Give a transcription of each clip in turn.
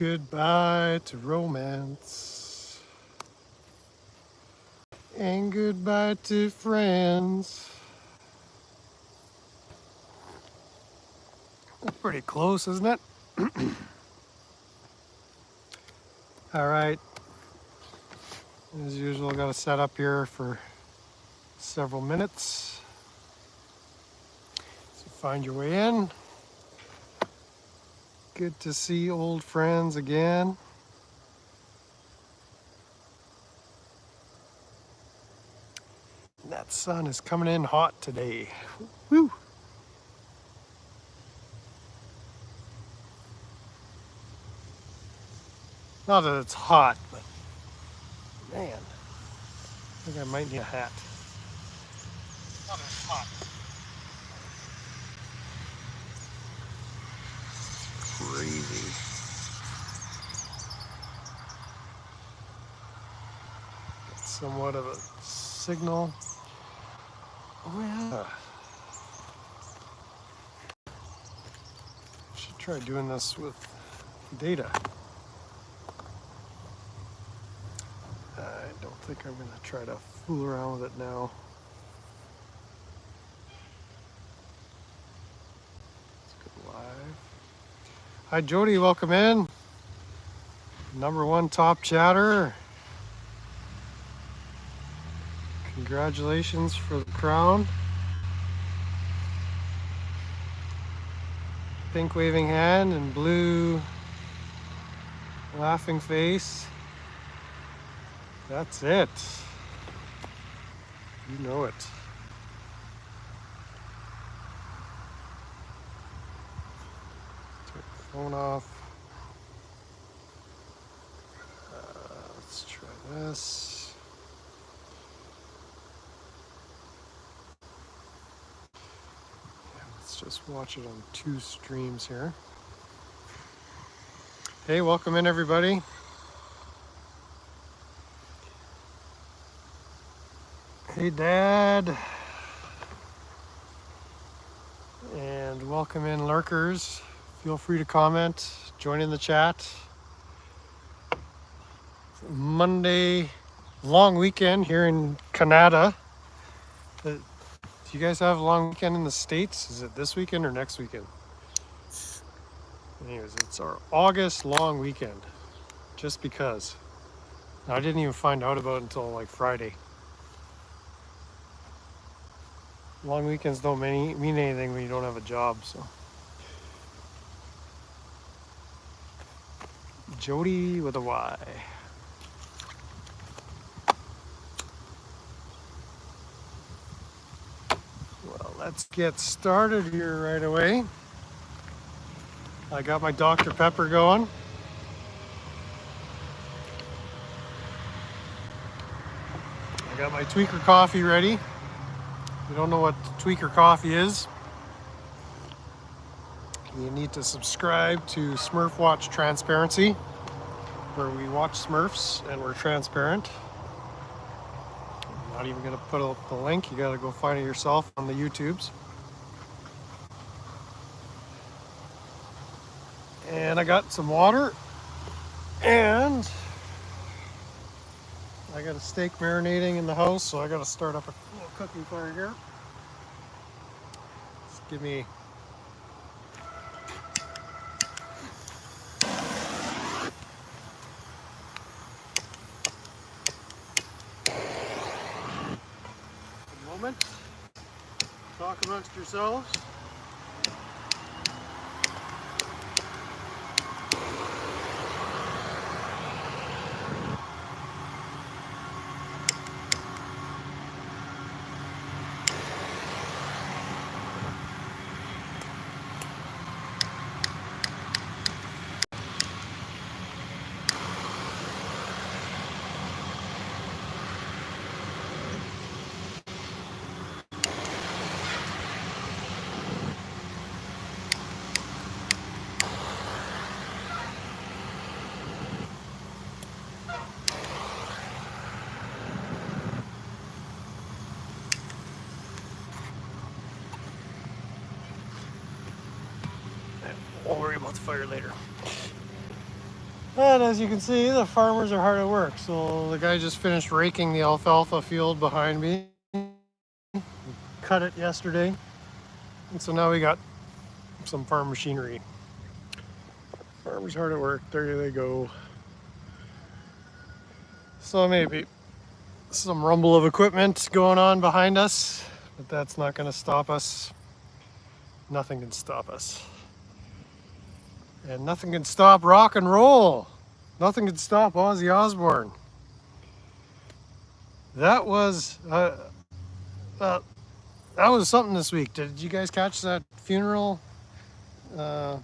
Goodbye to romance and goodbye to friends. That's pretty close, isn't it? All right. As usual, got to set up here for several minutes. So find your way in. Good to see old friends again. That sun is coming in hot today. Woo! Not that it's hot, but man, I think I might need a hat. Not that it's hot. Crazy. Got somewhat of a signal. Oh yeah. Should try doing this with data. I don't think I'm gonna try to fool around with it now. Let's go live. Hi Jody, welcome in. #1 top chatter. Congratulations for the crown. Pink waving hand and blue laughing face. That's it. You know it. Take the phone off. Let's try this. Yeah, let's just watch it on 2 streams here. Hey, welcome in everybody. Hey Dad. And welcome in lurkers. Feel free to comment, join in the chat. Monday, long weekend here in Canada. Do you guys have a long weekend in the States? Is it this weekend or next weekend? Anyways, it's our August long weekend, just because. I didn't even find out about it until like Friday. Long weekends don't mean anything when you don't have a job, so. Jody with a Y. Well, let's get started here right away. I got my Dr. Pepper going. I got my tweaker coffee ready. If you don't know what tweaker coffee is, you need to subscribe to Smurf Watch Transparency, where we watch Smurfs and we're transparent. I'm not even going to put up the link. You got to go find it yourself on the YouTubes. And I got some water, and I got a steak marinating in the house, so I got to start up a little cooking fire here. Just give me a moment. Talk amongst yourselves. We'll worry about the fire later. And as you can see, the farmers are hard at work. So the guy just finished raking the alfalfa field behind me. Cut it yesterday. And so now we got some farm machinery. Farmers hard at work. There they go. So maybe some rumble of equipment going on behind us, but that's not going to stop us. Nothing can stop us. And nothing can stop rock and roll. Nothing can stop Ozzy Osbourne. That was uh, that was something this week. Did you guys catch that funeral? What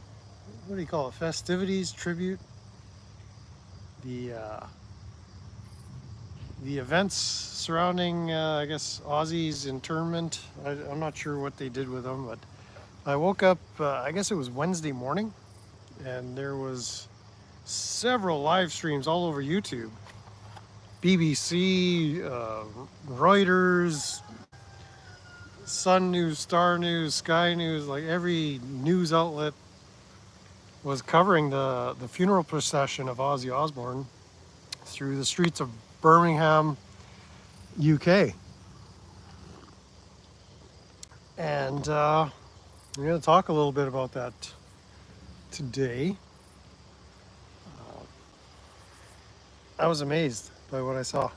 do you call it? Festivities, tribute. The uh, the events surrounding, I guess, Ozzy's interment. I'm not sure what they did with him, but I woke up. I guess it was Wednesday morning, and there was several live streams all over YouTube. BBC, Reuters, Sun News, Star News, Sky News, like every news outlet was covering the funeral procession of Ozzy Osbourne through the streets of Birmingham, UK. And I'm going to talk a little bit about that today. I was amazed by what I saw.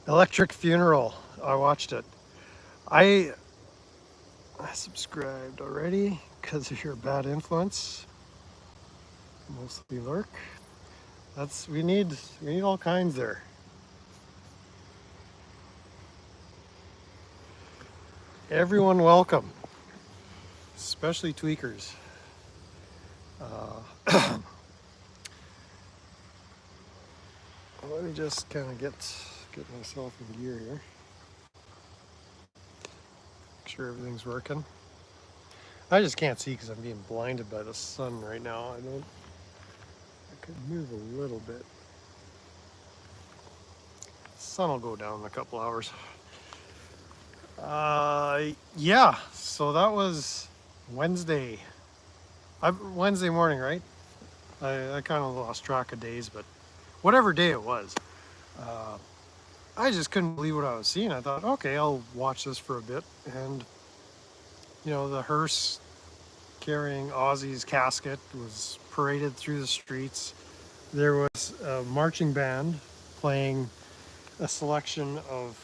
Electric Funeral. I watched it. I subscribed already because of your bad influence. Mostly lurk. We need all kinds there. Everyone welcome, especially tweakers. Let me just kind of get myself in gear here. Make sure everything's working. I just can't see because I'm being blinded by the sun right now. I could move a little bit. The sun will go down in a couple hours. Yeah, so that was Wednesday. Wednesday morning, right? I kind of lost track of days, but whatever day it was, I just couldn't believe what I was seeing. I thought, okay, I'll watch this for a bit. And, the hearse carrying Ozzy's casket was paraded through the streets. There was a marching band playing a selection of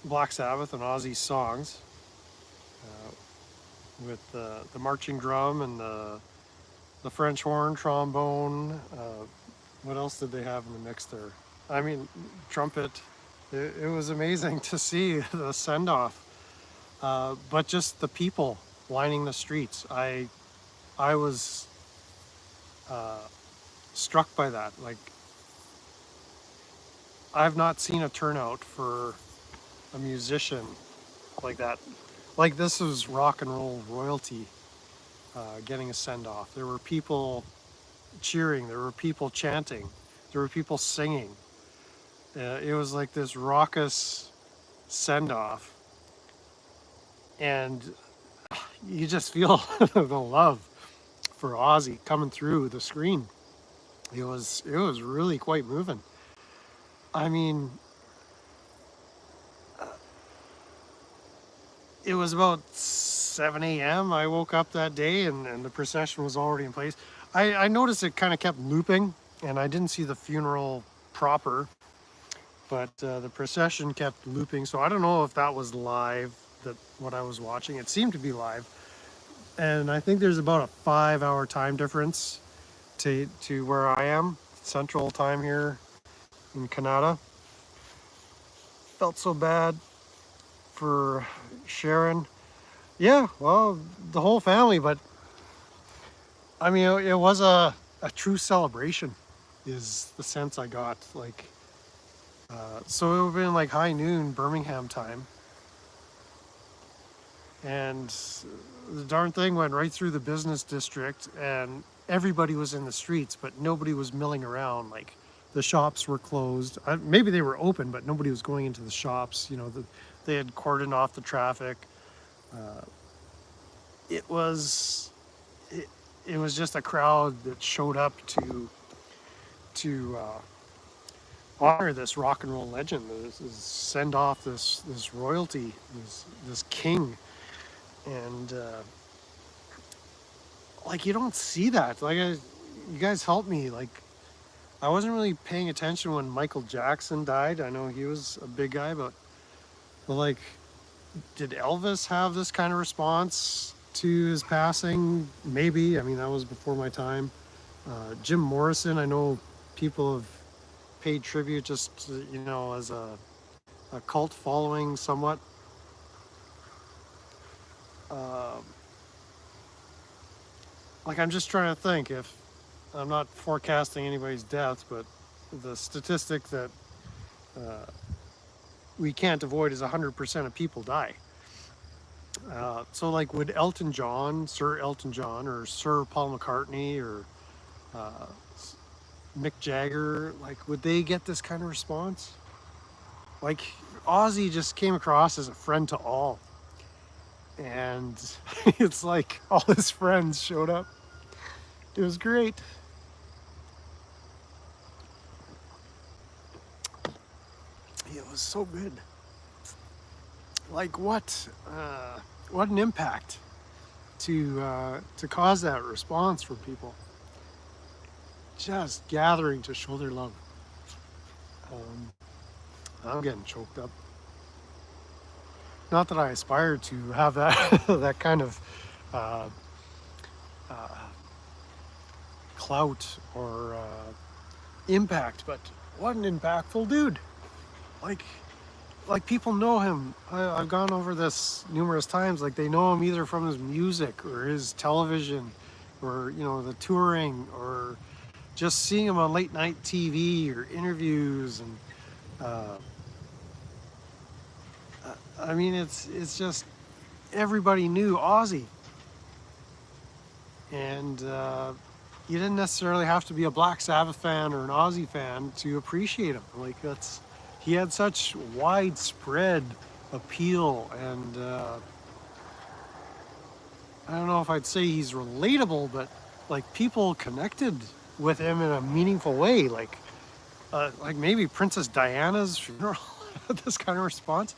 Black Sabbath and Ozzy songs with the marching drum and the French horn, trombone. What else did they have in the mix there? I mean, trumpet. It was amazing to see the send-off. But just the people lining the streets. I was struck by that. Like, I've not seen a turnout for a musician like that. Like, this was rock and roll royalty getting a send-off. There were people cheering. There were people chanting. There were people singing. It was like this raucous send-off. And you just feel the love for Ozzy coming through the screen. It was really quite moving. I mean, it was about 7 a.m. I woke up that day, and the procession was already in place. I noticed it kind of kept looping, and I didn't see the funeral proper, but the procession kept looping. So I don't know if that was live, what I was watching. It seemed to be live. And I think there's about a 5-hour time difference to where I am, Central Time here in Canada. Felt so bad for Sharon. Yeah, well, the whole family, but I mean, it was a true celebration, is the sense I got. Like, so it would have been like high noon Birmingham time, and the darn thing went right through the business district, and everybody was in the streets, but nobody was milling around. Like, the shops were closed. Maybe they were open, but nobody was going into the shops. They had cordoned off the traffic. It was it was just a crowd that showed up to honor this rock and roll legend, send off this royalty, this king, and like you don't see that. Like you guys helped me. Like I wasn't really paying attention when Michael Jackson died. I know he was a big guy, but like, did Elvis have this kind of response to his passing? Maybe. I mean, that was before my time. Jim Morrison, I know people have paid tribute just as a cult following somewhat. Uh, like I'm just trying to think, if I'm not forecasting anybody's death, but the statistic that we can't avoid is 100% of people die. So like, would Elton John, Sir Elton John, or Sir Paul McCartney, or uh, Mick Jagger, like, would they get this kind of response? Like, Ozzy just came across as a friend to all. And it's like all his friends showed up. It was great. It was so good. Like, what an impact to cause that response from people. Just gathering to show their love. I'm getting choked up. Not that I aspire to have that that kind of uh, clout or impact, but what an impactful dude! Like people know him. I've gone over this numerous times. Like, they know him either from his music or his television, or the touring, or just seeing him on late night TV or interviews. And I mean, it's just everybody knew Ozzy, and you didn't necessarily have to be a Black Sabbath fan or an Ozzy fan to appreciate him. Like, he had such widespread appeal, and I don't know if I'd say he's relatable, but like, people connected with him in a meaningful way. Like maybe Princess Diana's funeral had this kind of response.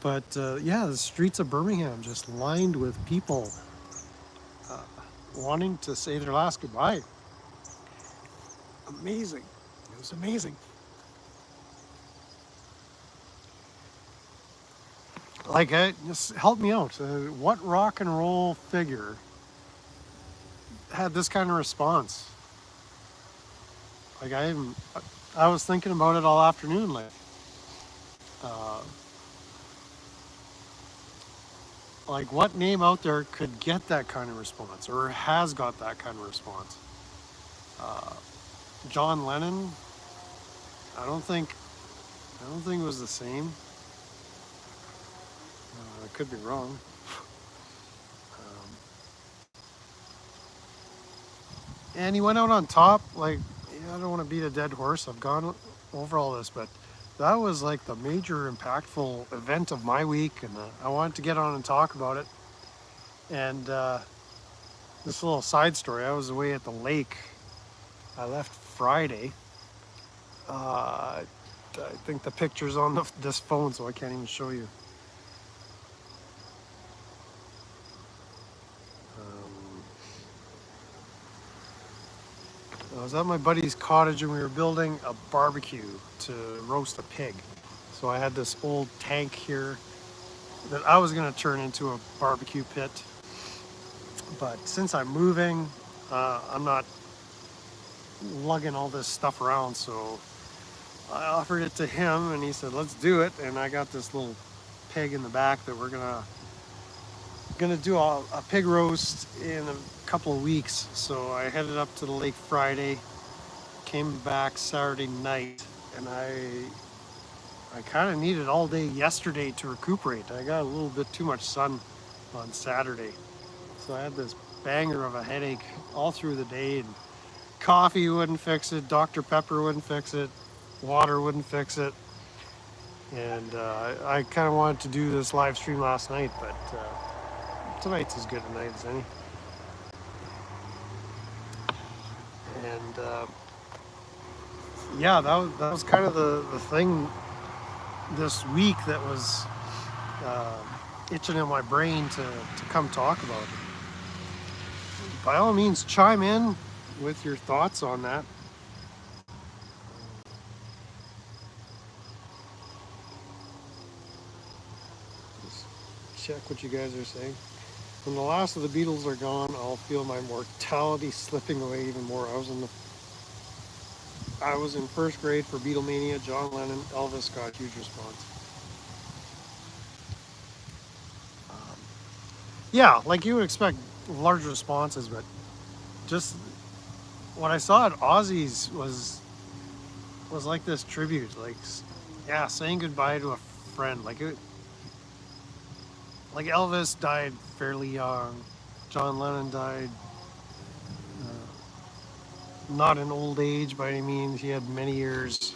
But yeah, the streets of Birmingham just lined with people wanting to say their last goodbye. Amazing. It was amazing. Like, just help me out. What rock and roll figure had this kind of response? Like, I was thinking about it all afternoon. Like, what name out there could get that kind of response, or has got that kind of response? John Lennon. I don't think it was the same. I could be wrong. And he went out on top. Like, I don't want to beat a dead horse. I've gone over all this, but that was like the major impactful event of my week, and I wanted to get on and talk about it. And this little side story: I was away at the lake. I left Friday. I think the picture's on this phone, so I can't even show you. I was at my buddy's cottage, and we were building a barbecue to roast a pig. So I had this old tank here that I was going to turn into a barbecue pit. But since I'm moving, I'm not lugging all this stuff around. So I offered it to him, and he said, let's do it. And I got this little pig in the back that we're gonna do a pig roast in a couple of weeks. So I headed up to the lake Friday, came back Saturday night, and I kind of needed all day yesterday to recuperate. I got a little bit too much sun on Saturday, so I had this banger of a headache all through the day, and coffee wouldn't fix it, Dr. Pepper wouldn't fix it, water wouldn't fix it. And I kind of wanted to do this live stream last night, but tonight's as good a night as any. yeah, that was kind of the thing this week that was uh, itching in my brain to come talk about it. By all means, chime in with your thoughts on that. Just check what you guys are saying. When the last of the Beatles are gone, I'll feel my mortality slipping away even more. I was in first grade for Beatlemania. John Lennon, Elvis got a huge response. Um, yeah, like you would expect large responses, but just what I saw at Ozzy's was like this tribute, like yeah, saying goodbye to a friend. Like Elvis died fairly young. John Lennon died not in old age by any means. He had many years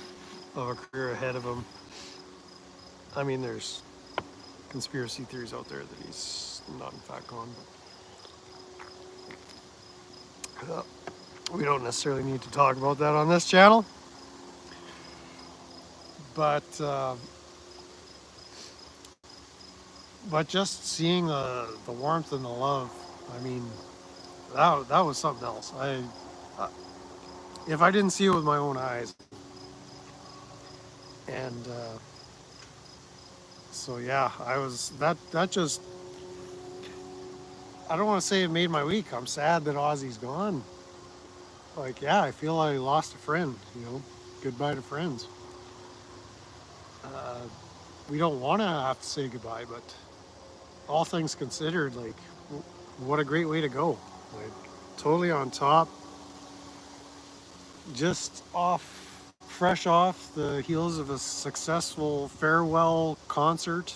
of a career ahead of him. I mean, there's conspiracy theories out there that he's not in fact gone. But, we don't necessarily need to talk about that on this channel. But just seeing the warmth and the love, I mean, that was something else. If I didn't see it with my own eyes, and so yeah, I was that just I don't want to say it made my week. I'm sad that Ozzy's gone. Like yeah, I feel I lost a friend. Goodbye to friends. Uh, we don't want to have to say goodbye, but all things considered, like what a great way to go. Like totally on top, just fresh off the heels of a successful farewell concert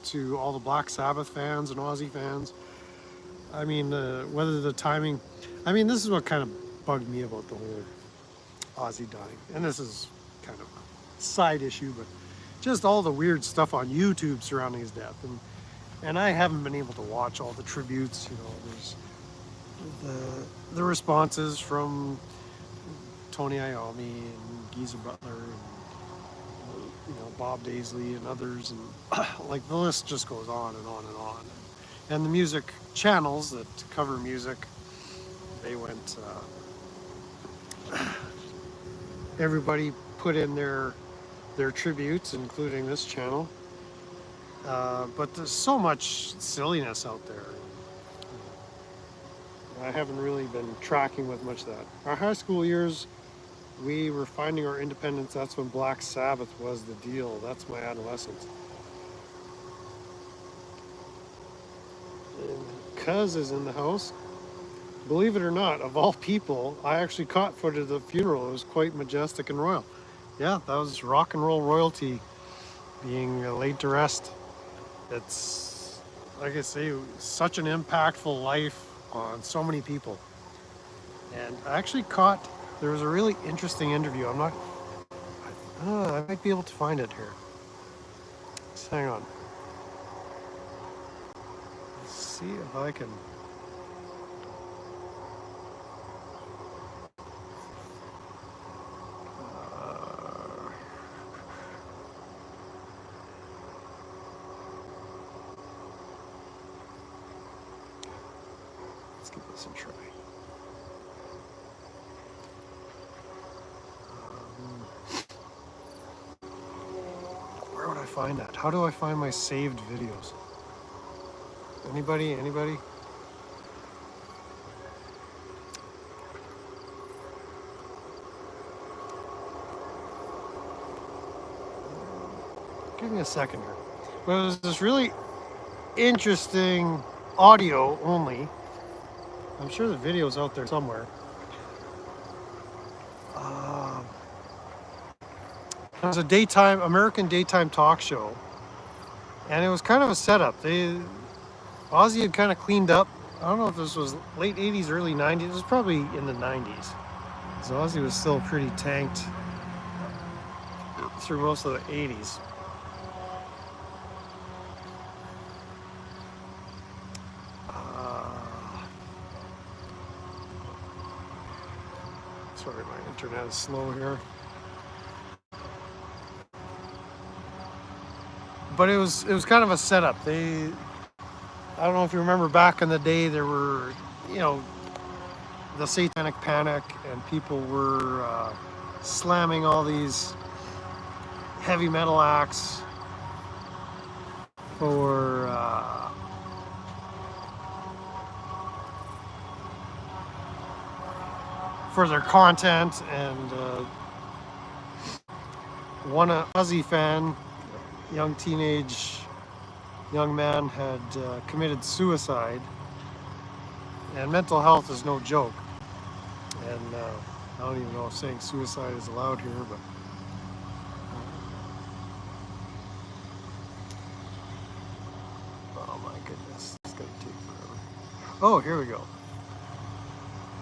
to all the Black Sabbath fans and Ozzy fans. I mean, whether the timing, I mean, this is what kind of bugged me about the whole Ozzy dying. And this is kind of a side issue, but just all the weird stuff on YouTube surrounding his death. And I haven't been able to watch all the tributes. There's the responses from Tony Iommi and Geezer Butler and Bob Daisley and others, and like the list just goes on and on and on. And the music channels that cover music, they went. Everybody put in their tributes, including this channel. But there's so much silliness out there. I haven't really been tracking with much of that. Our high school years, we were finding our independence. That's when Black Sabbath was the deal. That's my adolescence. And Cuz is in the house. Believe it or not, of all people, I actually caught footage of the funeral. It was quite majestic and royal. Yeah, that was rock and roll royalty being laid to rest. It's, like I say, such an impactful life on so many people. And I actually caught, there was a really interesting interview. I might be able to find it here. Just hang on. Let's see if I can. Let's give this a try. Where would I find that? How do I find my saved videos? Anybody? Give me a second here. But it was this really interesting audio only. I'm sure the video's out there somewhere. It was a American daytime talk show, and it was kind of a setup. Ozzy had kind of cleaned up. I don't know if this was late 80s, early 90s. It was probably in the 90s. So Ozzy was still pretty tanked through most of the 80s. Sorry, my internet is slow here. But it was kind of a setup. I don't know if you remember back in the day, there were, you know, the Satanic Panic, and people were slamming all these heavy metal acts for their content, and one Ozzy fan, young man, had committed suicide, and mental health is no joke. And I don't even know if saying suicide is allowed here, but oh my goodness, it's gonna take forever. Oh, here we go.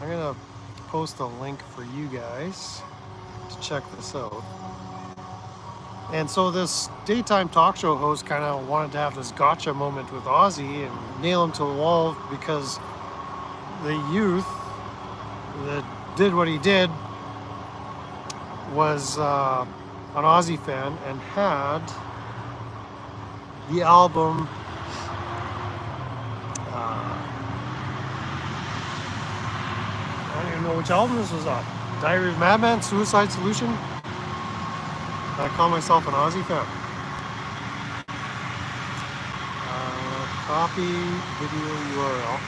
I'm gonna post a link for you guys to check this out. And so this daytime talk show host kind of wanted to have this gotcha moment with Ozzy and nail him to the wall, because the youth that did what he did was an Ozzy fan and had the album I don't even know which album this was on. Diary of a Madman, Suicide Solution. I call myself an Ozzy fan. Copy video URL.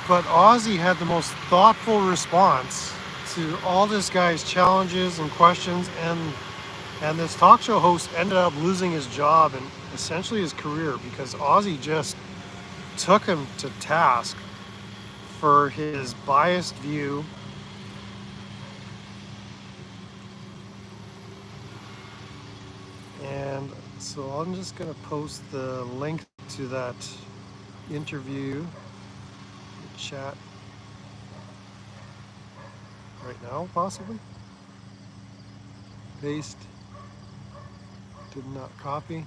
But Ozzy had the most thoughtful response to all this guy's challenges and questions, and this talk show host ended up losing his job and essentially his career, because Ozzy just took him to task for his biased view. And so I'm just going to post the link to that interview in the chat right now, possibly. Paste. Did not copy.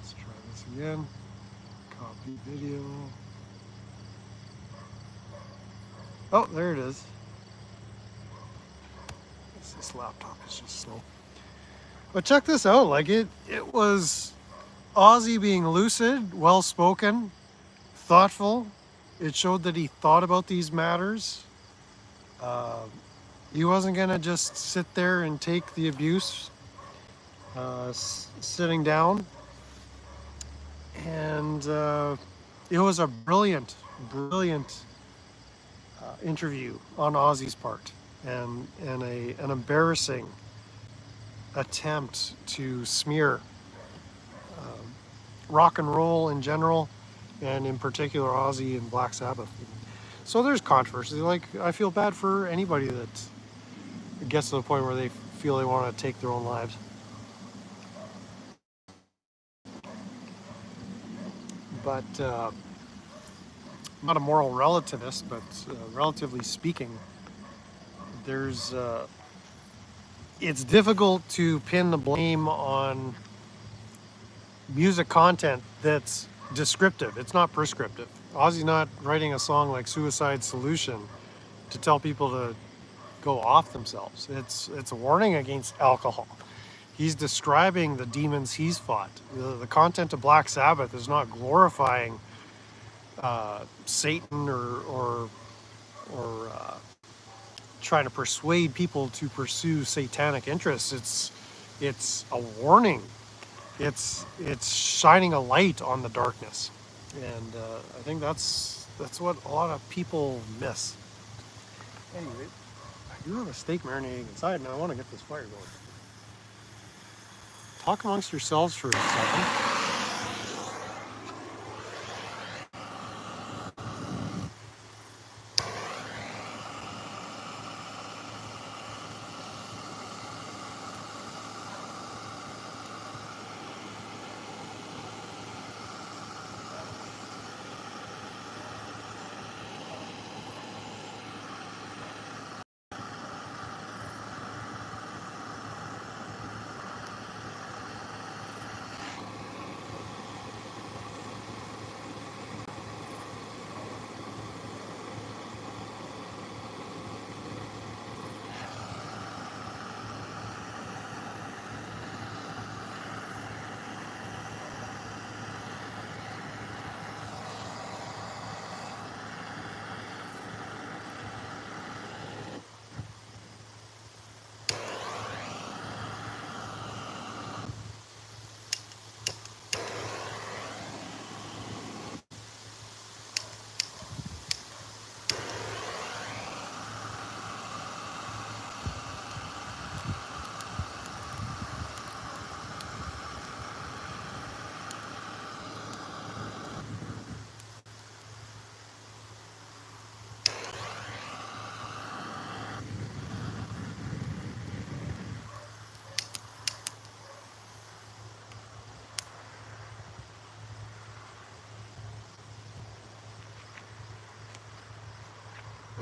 Let's try this again. Copy video. Oh, there it is. This laptop is just slow. But check this out. Like it was Ozzy being lucid, well-spoken, thoughtful. It showed that he thought about these matters. He wasn't gonna just sit there and take the abuse, sitting down. And it was a brilliant interview on Ozzy's part, and an embarrassing attempt to smear rock and roll in general, and in particular Ozzy and Black Sabbath. So there's controversy. Like, I feel bad for anybody that gets to the point where they feel they want to take their own lives. But I'm not a moral relativist, but relatively speaking, there's it's difficult to pin the blame on music content that's descriptive. It's not prescriptive. Ozzy's not writing a song like Suicide Solution to tell people to go off themselves. It's a warning against alcohol. He's describing the demons he's fought. The content of Black Sabbath is not glorifying Satan or trying to persuade people to pursue satanic interests. It's a warning. It's shining a light on the darkness, and I think that's what a lot of people miss. Anyway, I do have a steak marinating inside, and I want to get this fire going. Talk amongst yourselves for a second.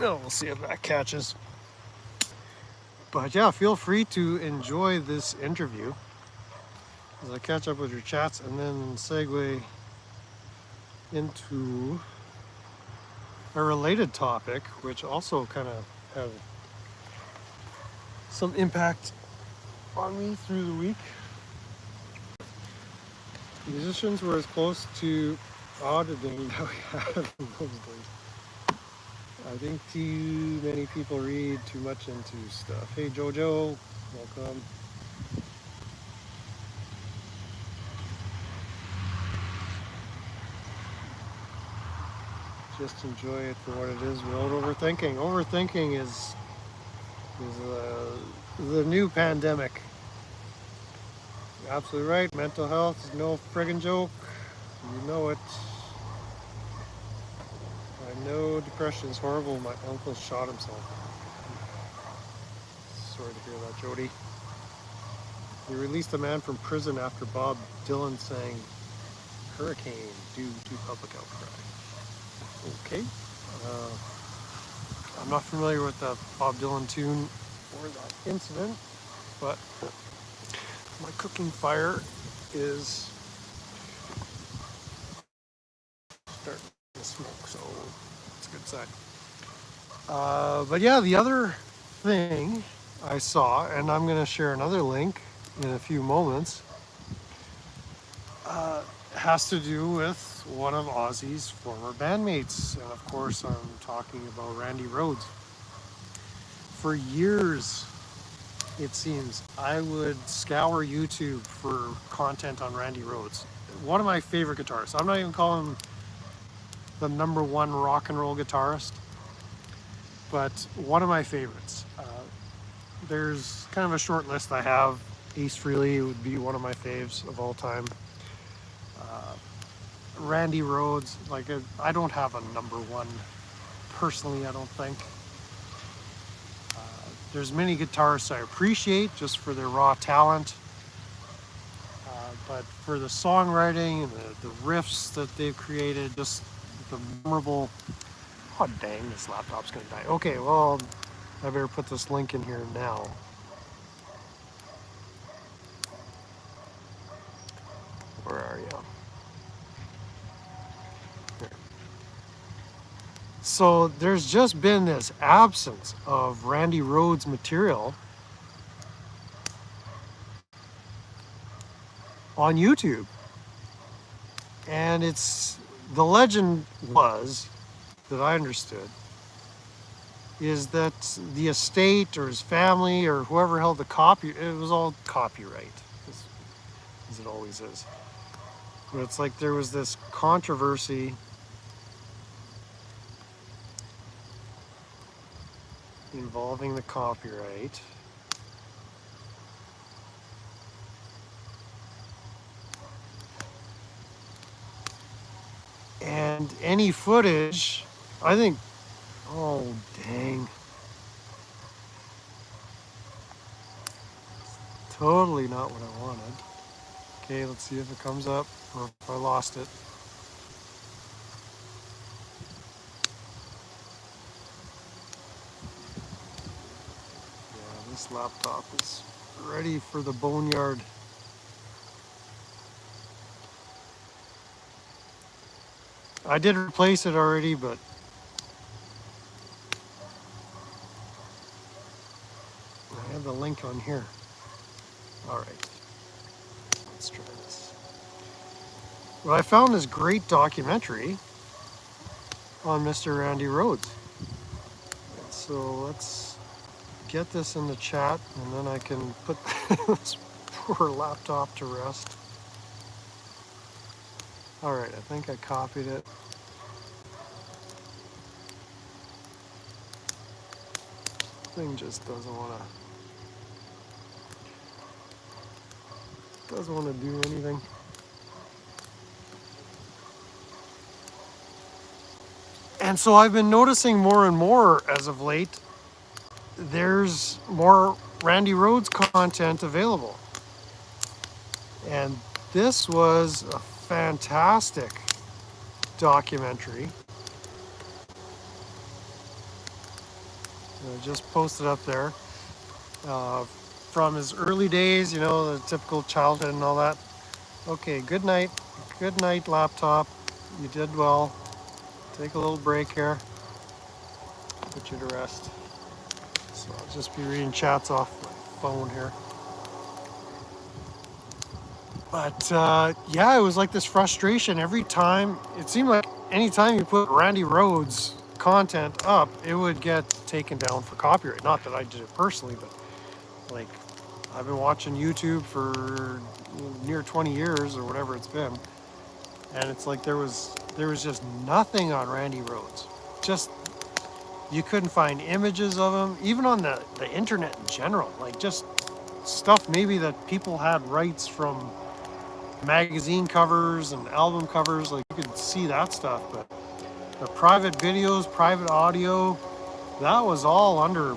Well, we'll see if that catches. But yeah, feel free to enjoy this interview as I catch up with your chats and then segue into a related topic, which also kind of had some impact on me through the week. Musicians were as close to auditing that we had in those days. I think too many people read too much into stuff. Hey Jojo, welcome. Just enjoy it for what it is without overthinking. Overthinking is the new pandemic. You're absolutely right. Mental health is no friggin' joke. You know it. I know depression is horrible. My uncle shot himself. Sorry to hear that, Jody. They released a man from prison after Bob Dylan sang Hurricane due to public outcry. Okay. I'm not familiar with the Bob Dylan tune or that incident, but my cooking fire is starting to smoke, so it's a good sign. But yeah, the other thing I saw, and I'm going to share another link in a few moments, has to do with one of Ozzy's former bandmates. And of course, I'm talking about Randy Rhoads. For years, it seems, I would scour YouTube for content on Randy Rhoads. One of my favorite guitarists. I'm not even calling him the #1 rock and roll guitarist, but one of my favorites. There's kind of a short list I have. Ace Frehley would be one of my faves of all time. Randy Rhoads, like I don't have a #1 personally, I don't think. There's many guitarists I appreciate just for their raw talent, but for the songwriting and the riffs that they've created, just the memorable. Oh dang, this laptop's gonna die. Okay, well, I better put this link in here now. Where are you? Here. So there's just been this absence of Randy Rhoads material on YouTube. And it's, the legend was, that I understood, is that the estate or his family or whoever held the copy, it was all copyright, as it always is. But it's like there was this controversy involving the copyright. And any footage, I think, oh dang. Totally not what I wanted. Okay, let's see if it comes up or if I lost it. Yeah, this laptop is ready for the boneyard. I did replace it already, but I have the link on here. All right, let's try this. Well, I found this great documentary on Mr. Randy Rhoads. So let's get this in the chat and then I can put this poor laptop to rest. All right, I think I copied it. Thing just doesn't want to do anything. And so I've been noticing more and more as of late, there's more Randy Rhoads content available. And this was a fantastic documentary I just posted up there uh, from his early days, you know, the typical childhood and all that. Okay, good night. Good night, laptop. You did well. Take a little break here. Put you to rest. So I'll just be reading chats off my phone here. But yeah, it was like this frustration every time. It seemed like anytime you put Randy Rhoads content up, it would get taken down for copyright. Not that I did it personally, but like I've been watching YouTube for near 20 years or whatever it's been, and it's like there was just nothing on Randy Rhoads. Just you couldn't find images of him, even on the internet in general. Like just stuff maybe that people had rights from magazine covers and album covers, like you could see that stuff, but the private videos, private audio, that was all under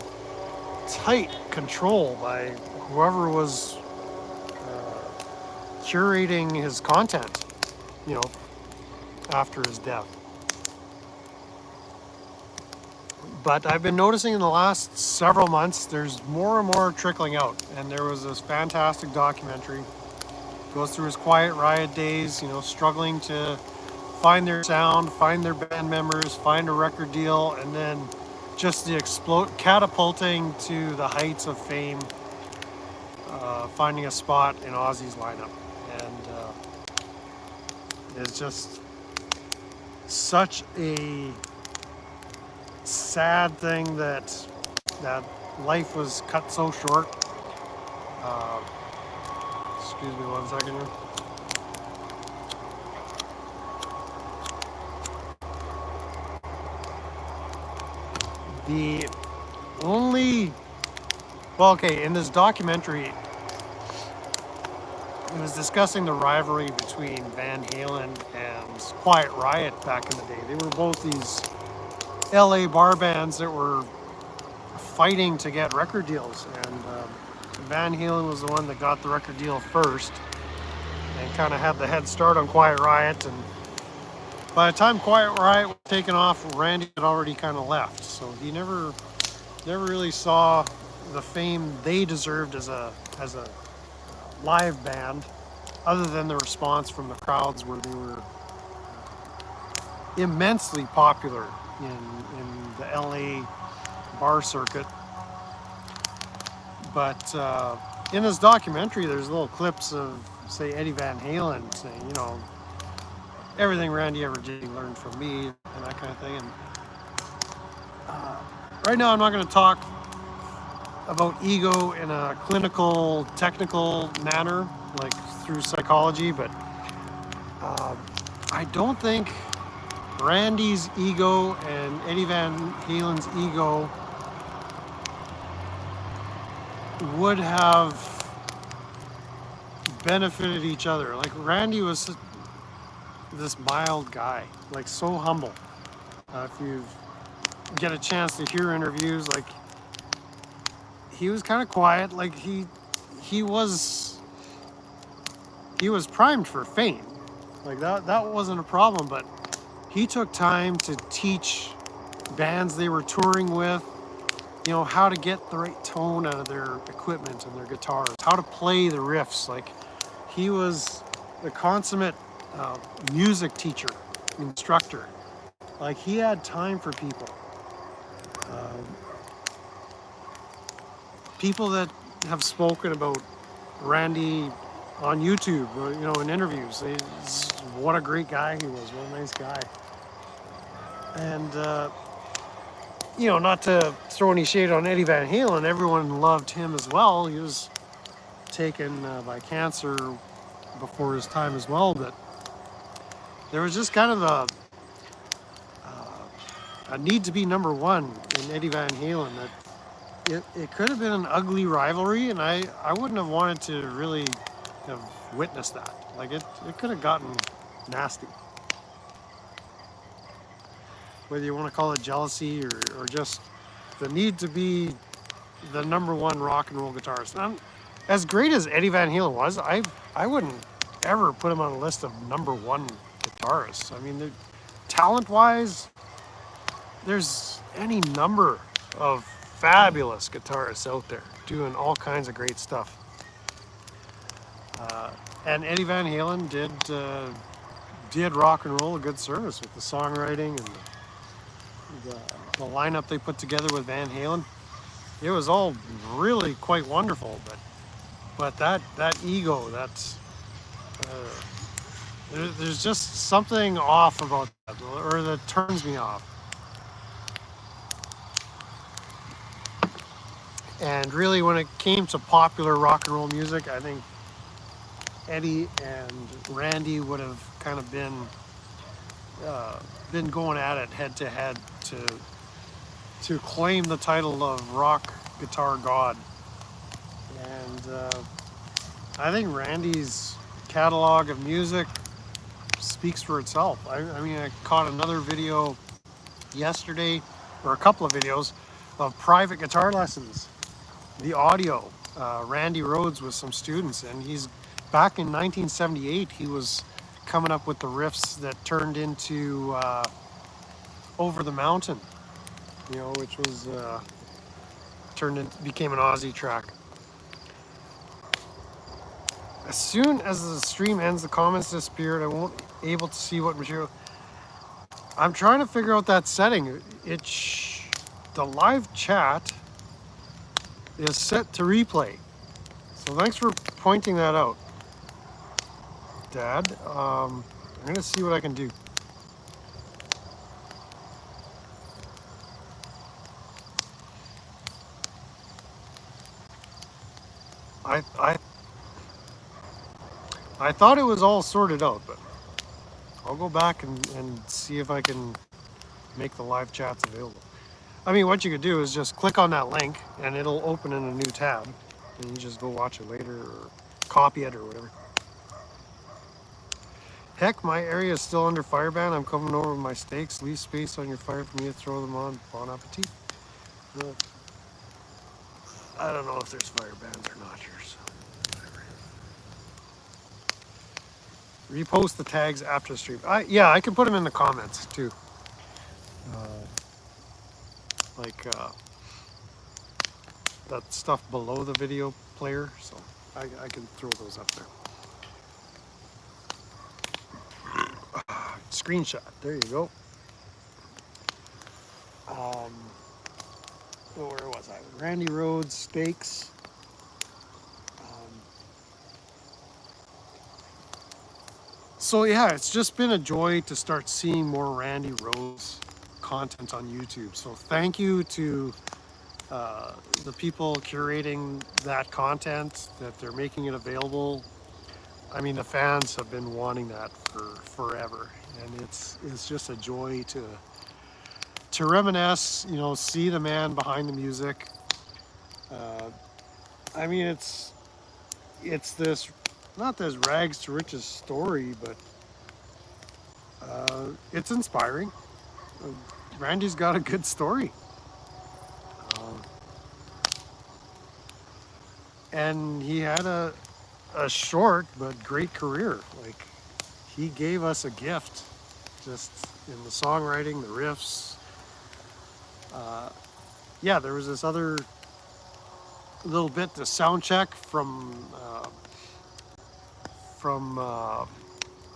tight control by whoever was curating his content, you know, after his death. But I've been noticing in the last several months, there's more and more trickling out, and there was this fantastic documentary. Goes through his Quiet Riot days, you know, struggling to find their sound, find their band members, find a record deal, and then just the catapulting to the heights of fame, finding a spot in Ozzy's lineup. And it's just such a sad thing that life was cut so short. Excuse me 1 second here. The only, well, okay, in this documentary, it was discussing the rivalry between Van Halen and Quiet Riot back in the day. They were both these LA bar bands that were fighting to get record deals, and Van Halen was the one that got the record deal first and kind of had the head start on Quiet Riot. And by the time Quiet Riot was taken off, Randy had already kind of left, so he never really saw the fame they deserved as a live band, other than the response from the crowds, where they were immensely popular in the LA bar circuit. But in this documentary, there's little clips of, say, Eddie Van Halen saying, you know, everything Randy ever did, he learned from me, and that kind of thing. And right now, I'm not going to talk about ego in a clinical, technical manner, like through psychology, but I don't think Randy's ego and Eddie Van Halen's ego would have benefited each other. Like Randy was this mild guy, like so humble. If you get a chance to hear interviews, like he was kind of quiet. Like he was primed for fame. Like that wasn't a problem, but he took time to teach bands they were touring with, you know, how to get the right tone out of their equipment and their guitars, how to play the riffs. Like he was the consummate music teacher, instructor. Like he had time for people. People that have spoken about Randy on YouTube, or, you know, in interviews, what a great guy he was, what a nice guy. And you know, not to throw any shade on Eddie Van Halen, everyone loved him as well. He was taken by cancer before his time as well, but there was just kind of a need to be number one in Eddie Van Halen. That it could have been an ugly rivalry, and I wouldn't have wanted to really have witnessed that. Like it could have gotten nasty. Whether you want to call it jealousy or just the need to be the number one rock and roll guitarist. And as great as Eddie Van Halen was, I wouldn't ever put him on a list of number one guitarists. I mean, talent-wise, there's any number of fabulous guitarists out there doing all kinds of great stuff. And Eddie Van Halen did rock and roll a good service with the songwriting and the lineup they put together with Van Halen. It was all really quite wonderful, but that ego, there's just something off about that, or that turns me off. And really, when it came to popular rock and roll music, I think Eddie and Randy would have kind of been going at it head to head to claim the title of rock guitar god. And I think Randy's catalog of music speaks for itself. I mean, I caught another video yesterday, or a couple of videos, of private guitar lessons, the audio. Randy Rhoads with some students, and he's back in 1978. He was coming up with the riffs that turned into Over the Mountain, which was became an Ozzy track. As soon as the stream ends, the comments disappeared. I won't able to see what material. I'm trying to figure out that setting. The live chat is set to replay. So thanks for pointing that out, Dad. I'm gonna see what I can do. I thought it was all sorted out, but I'll go back and see if I can make the live chats available. I mean, what you could do is just click on that link and it'll open in a new tab, and you just go watch it later or copy it or whatever. Heck, my area is still under fire ban. I'm coming over with my steaks. Leave space on your fire for me to throw them on. Bon appetit. Well, I don't know if there's fire bans or not here, so whatever. Repost the tags after the stream. Yeah, I can put them in the comments too. That stuff below the video player, so I can throw those up there. Screenshot, there you go. Where was I? Randy Rhoads, steaks. So yeah, it's just been a joy to start seeing more Randy Rhoads content on YouTube. So thank you to the people curating that content, that they're making it available. I mean, the fans have been wanting that for forever, and it's just a joy to reminisce, see the man behind the music. I mean, it's this, not this rags to riches story, but it's inspiring. Randy's got a good story. And he had a short but great career. Like, he gave us a gift just in the songwriting, the riffs. Yeah, there was this other little bit, the sound check from I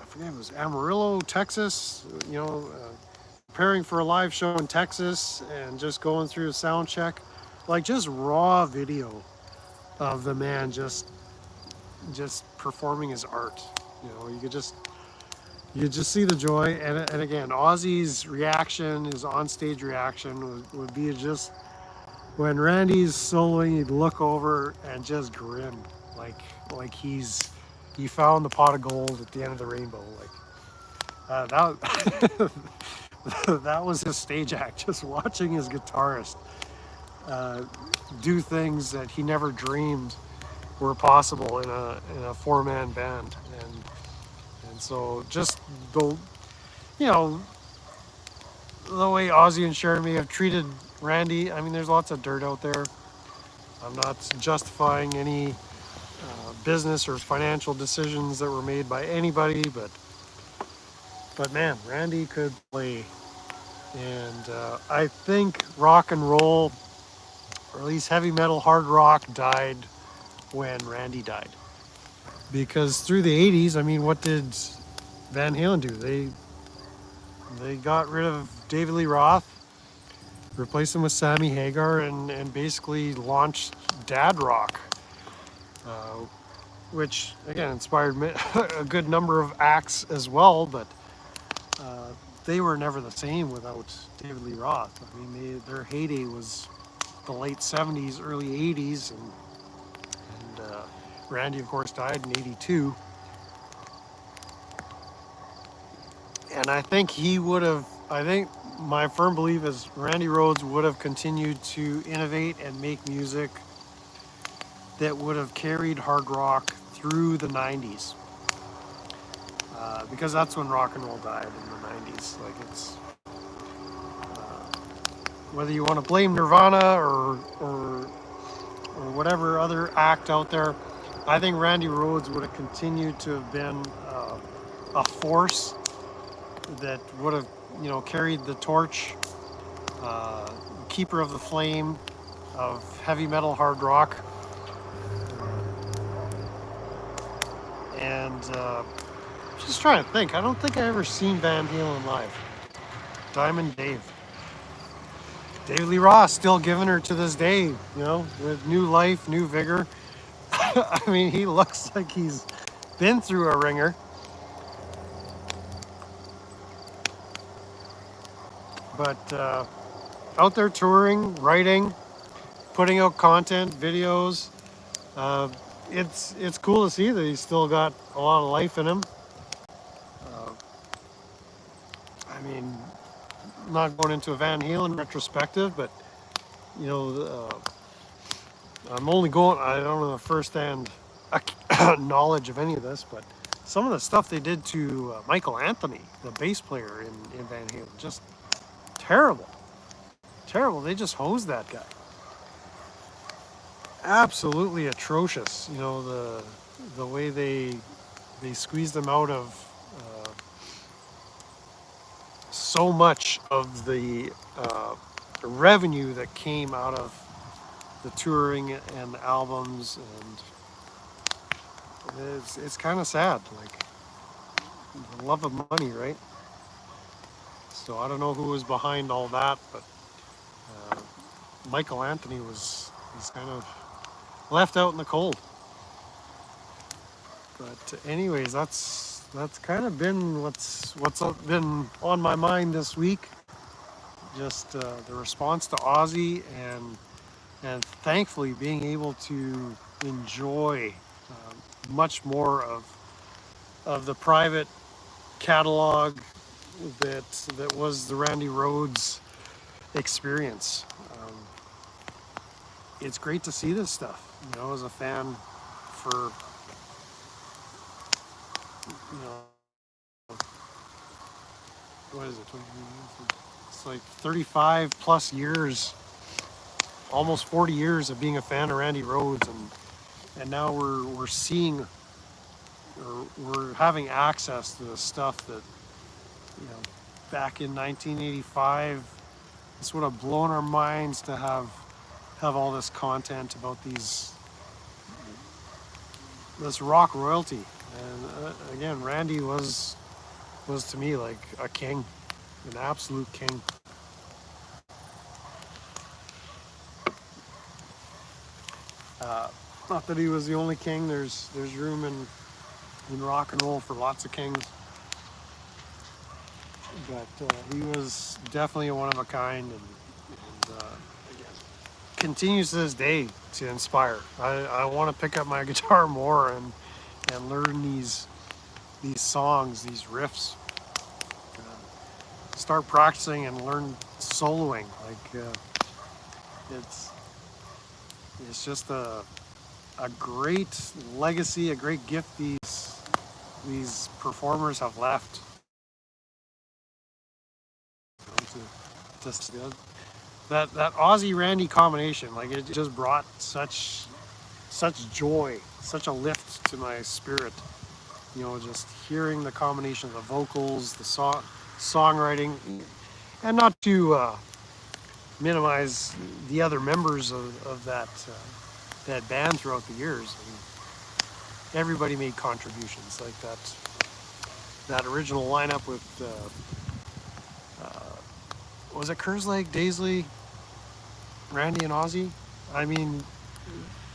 forget, it was Amarillo, Texas, preparing for a live show in Texas and just going through a sound check, like just raw video of the man just performing his art. You could just see the joy. And again, Ozzy's reaction, his onstage reaction would be just when Randy's soloing, he'd look over and just grin, like he found the pot of gold at the end of the rainbow. Like that that was his stage act, just watching his guitarist do things that he never dreamed were possible in a four-man band. And so just the way Ozzy and Sharon may have treated Randy, I mean, there's lots of dirt out there. I'm not justifying any business or financial decisions that were made by anybody, but man, Randy could play. And I think rock and roll or at least heavy metal hard rock died when Randy died. Because through the 80s, I mean, what did Van Halen do? They got rid of David Lee Roth, replaced him with Sammy Hagar, and basically launched dad rock, uh, which again inspired a good number of acts as well. But uh, they were never the same without David Lee Roth. I mean, their heyday was the late 70s, early 80s, and Randy, of course, died in 82. And I think he would have, I think my firm belief is Randy Rhoads would have continued to innovate and make music that would have carried hard rock through the 90s. Because that's when rock and roll died in the 90s. Like it's, whether you want to blame Nirvana or whatever other act out there, I think Randy Rhoads would have continued to have been a force that would have, carried the torch, keeper of the flame of heavy metal hard rock, and just trying to think. I don't think I ever seen Van Halen live. Diamond Dave. David Lee Roth still giving her to this day, with new life, new vigor. I mean, he looks like he's been through a ringer. But out there touring, writing, putting out content, videos. Uh, it's cool to see that he's still got a lot of life in him. Uh, I mean, not going into a Van Halen retrospective, but I'm only going. I don't know the first-hand knowledge of any of this, but some of the stuff they did to Michael Anthony, the bass player in Van Halen, just terrible, terrible. They just hosed that guy. Absolutely atrocious. The way they squeezed him out of so much of the revenue that came out of the touring and the albums, and it's kind of sad. Like the love of money, right? So I don't know who was behind all that, but uh, Michael Anthony he's kind of left out in the cold. But anyways, that's kind of been what's been on my mind this week. Just the response to Ozzy, and thankfully being able to enjoy much more of the private catalog that was the Randy Rhoads experience. It's great to see this stuff, as a fan for, what is it, it's like 35 plus years, almost 40 years of being a fan of Randy Rhoads, and now we're seeing, or we're having access to the stuff that, back in 1985, this would have blown our minds to have all this content about this rock royalty. And again, Randy was to me like a king, an absolute king. Not that he was the only king. There's room in rock and roll for lots of kings, but he was definitely a one of a kind, and again, continues to this day to inspire. I want to pick up my guitar more and learn these songs, these riffs. Start practicing and learn soloing. Like it's just a great legacy, a great gift these performers have left. Just that Ozzy Randy combination, like it just brought such joy, such a lift to my spirit. Just hearing the combination of the vocals, the songwriting, and not to minimize the other members of that band throughout the years. I mean, everybody made contributions like that original lineup with was it Kerslake, Daisley, Randy, and Ozzy? I mean,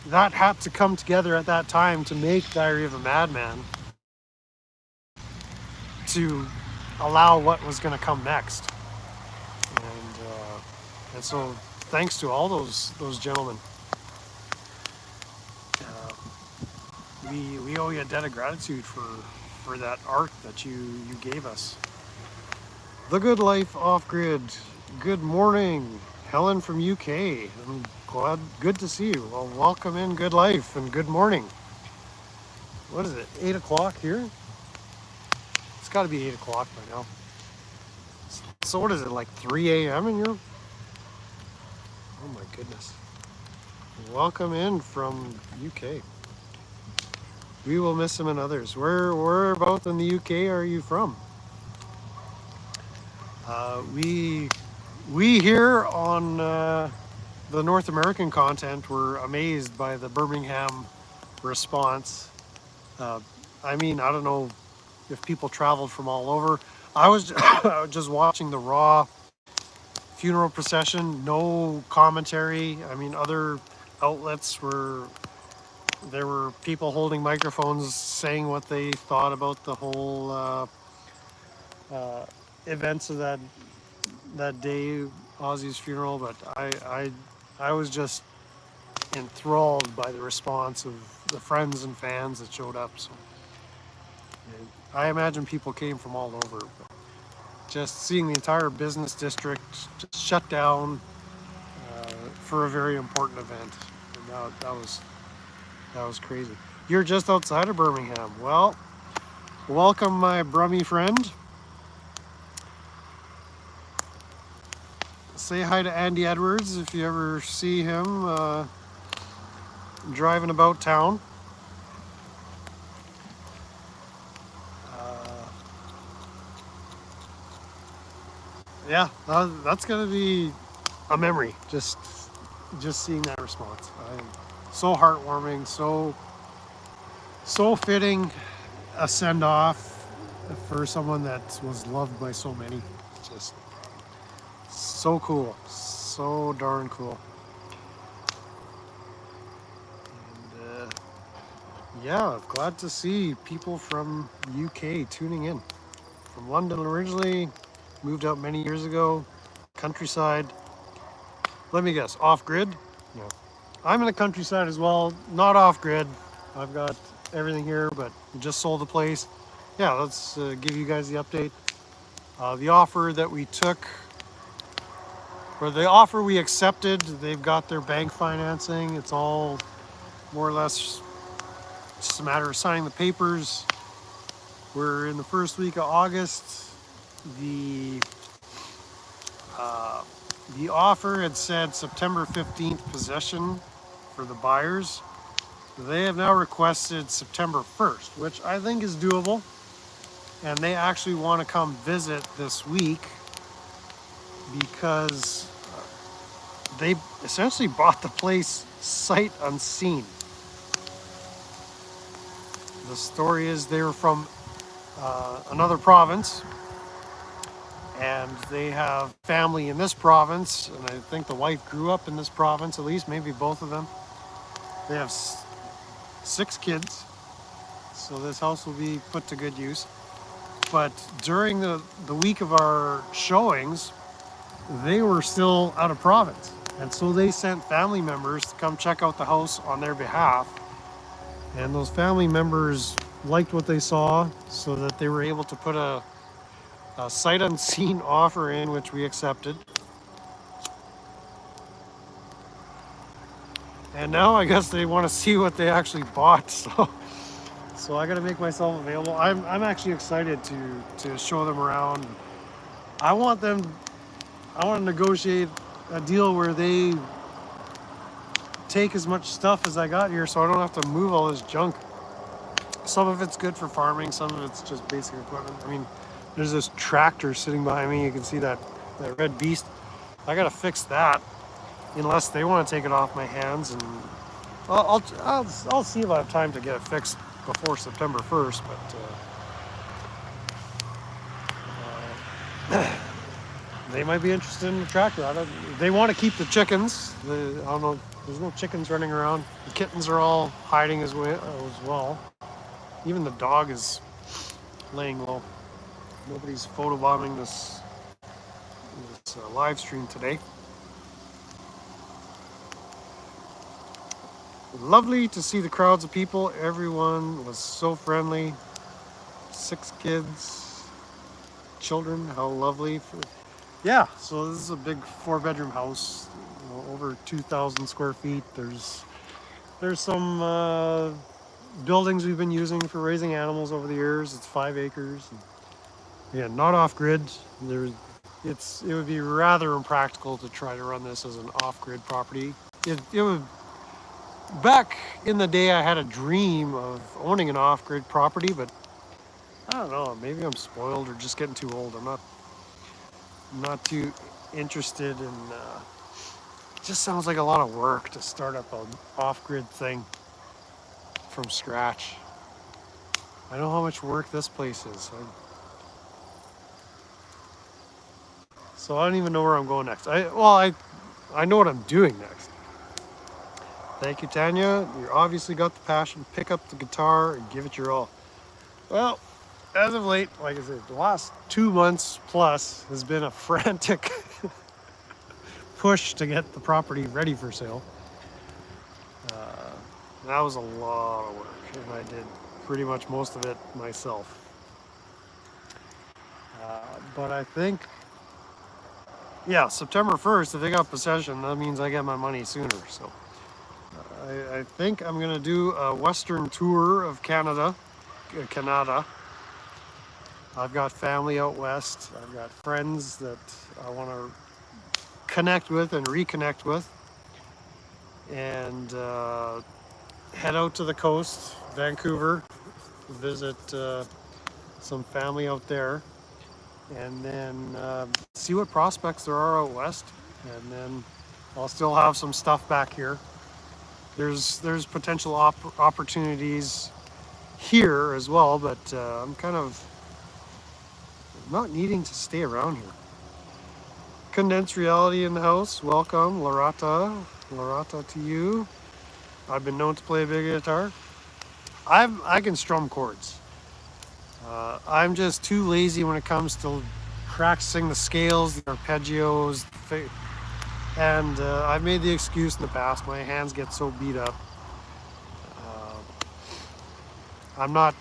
that had to come together at that time to make Diary of a Madman, to allow what was going to come next. And so thanks to all those gentlemen, uh, we owe you a debt of gratitude for that art that you gave us. The Good Life Off Grid. Good morning, Helen from UK. I'm good to see you. Well, welcome in Good Life and good morning. What is it, 8 o'clock here? It's got to be 8 o'clock by now. So what is it, like 3 a.m. in your? Oh my goodness. Welcome in from UK. We will miss him and others. Whereabouts in the UK are you from? We here on the North American content were amazed by the Birmingham response. I mean, I don't know if people traveled from all over. I was just watching the Raw funeral procession, no commentary. I mean, other outlets there were people holding microphones saying what they thought about the whole events of that day, Ozzy's funeral. But I was just enthralled by the response of the friends and fans that showed up. So I imagine people came from all over. But just seeing the entire business district just shut down for a very important event, and that was crazy. You're just outside of Birmingham. Well, welcome, my Brummy friend. Say hi to Andy Edwards if you ever see him driving about town. Yeah, that's gonna be a memory. Just seeing that response. So heartwarming, so fitting, a send off for someone that was loved by so many. Just so cool, so darn cool. And yeah, glad to see people from UK tuning in. From London originally, moved out many years ago, countryside. Let me guess, off grid? No. I'm in the countryside as well, not off grid. I've got everything here, but just sold the place. Yeah, let's give you guys the update. The offer that we took, or the offer we accepted, they've got their bank financing. It's all more or less just a matter of signing the papers. We're in the first week of August. The offer had said September 15th possession for the buyers. They have now requested September 1st, which I think is doable. And they actually want to come visit this week because they essentially bought the place sight unseen. The story is they were from another province, and they have family in this province, and I think the wife grew up in this province, at least, maybe both of them. They have 6 kids, so this house will be put to good use. But during the week of our showings, they were still out of province. And so they sent family members to come check out the house on their behalf. And those family members liked what they saw, so that they were able to put a sight unseen offer in, which we accepted. And now I guess they want to see what they actually bought. So I got to make myself available. I'm actually excited to show them around. I want to negotiate a deal where they take as much stuff as I got here, so I don't have to move all this junk. Some of it's good for farming, some of it's just basic equipment. I mean, there's this tractor sitting behind me. You can see that red beast. I gotta fix that unless they want to take it off my hands, and I'll see if I have time to get it fixed before September 1st. But they might be interested in the tractor. They want to keep the chickens. I don't know. There's no chickens running around. The kittens are all hiding as well. Even the dog is laying low. Nobody's photobombing this live stream today. Lovely to see the crowds of people. Everyone was so friendly. 6 kids, children. How lovely. Yeah, so this is a big 4-bedroom house, over 2,000 square feet. There's some buildings we've been using for raising animals over the years. It's 5 acres. Yeah, not off grid. It would be rather impractical to try to run this as an off-grid property. It would. Back in the day, I had a dream of owning an off-grid property, but I don't know. Maybe I'm spoiled or just getting too old. I'm not too interested in. It just sounds like a lot of work to start up an off-grid thing from scratch. I know how much work this place is. So I don't even know where I'm going next. I know what I'm doing next. Thank you, Tanya. You obviously got the passion. Pick up the guitar and give it your all. Well, as of late, like I said, the last 2 months plus has been a frantic push to get the property ready for sale. That was a lot of work, and I did pretty much most of it myself. But I think, yeah, September 1st, if they got possession, that means I get my money sooner. So I think I'm going to do a Western tour of Canada. I've got family out west. I've got friends that I want to connect with and reconnect with. And head out to the coast, Vancouver, visit some family out there, and then see what prospects there are out west. And then I'll still have some stuff back here. There's potential opportunities here as well, but I'm kind of not needing to stay around here. Condensed reality in the house. Welcome, Larata. Larata to you. I've been known to play a big guitar. I can strum chords. I'm just too lazy when it comes to practicing the scales, the arpeggios, and I've made the excuse in the past. My hands get so beat up. I'm not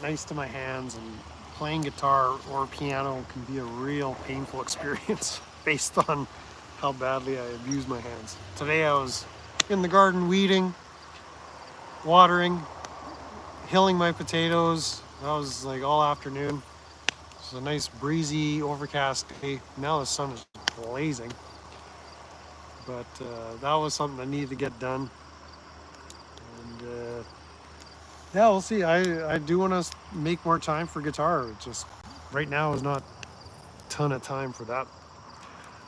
nice to my hands, and playing guitar or piano can be a real painful experience based on how badly I abuse my hands. Today I was in the garden weeding, watering, hilling my potatoes. That was like all afternoon. It's a nice breezy, overcast day. Now the sun is blazing. But that was something I needed to get done. And yeah, we'll see. I do want to make more time for guitar. It's just right now is not a ton of time for that.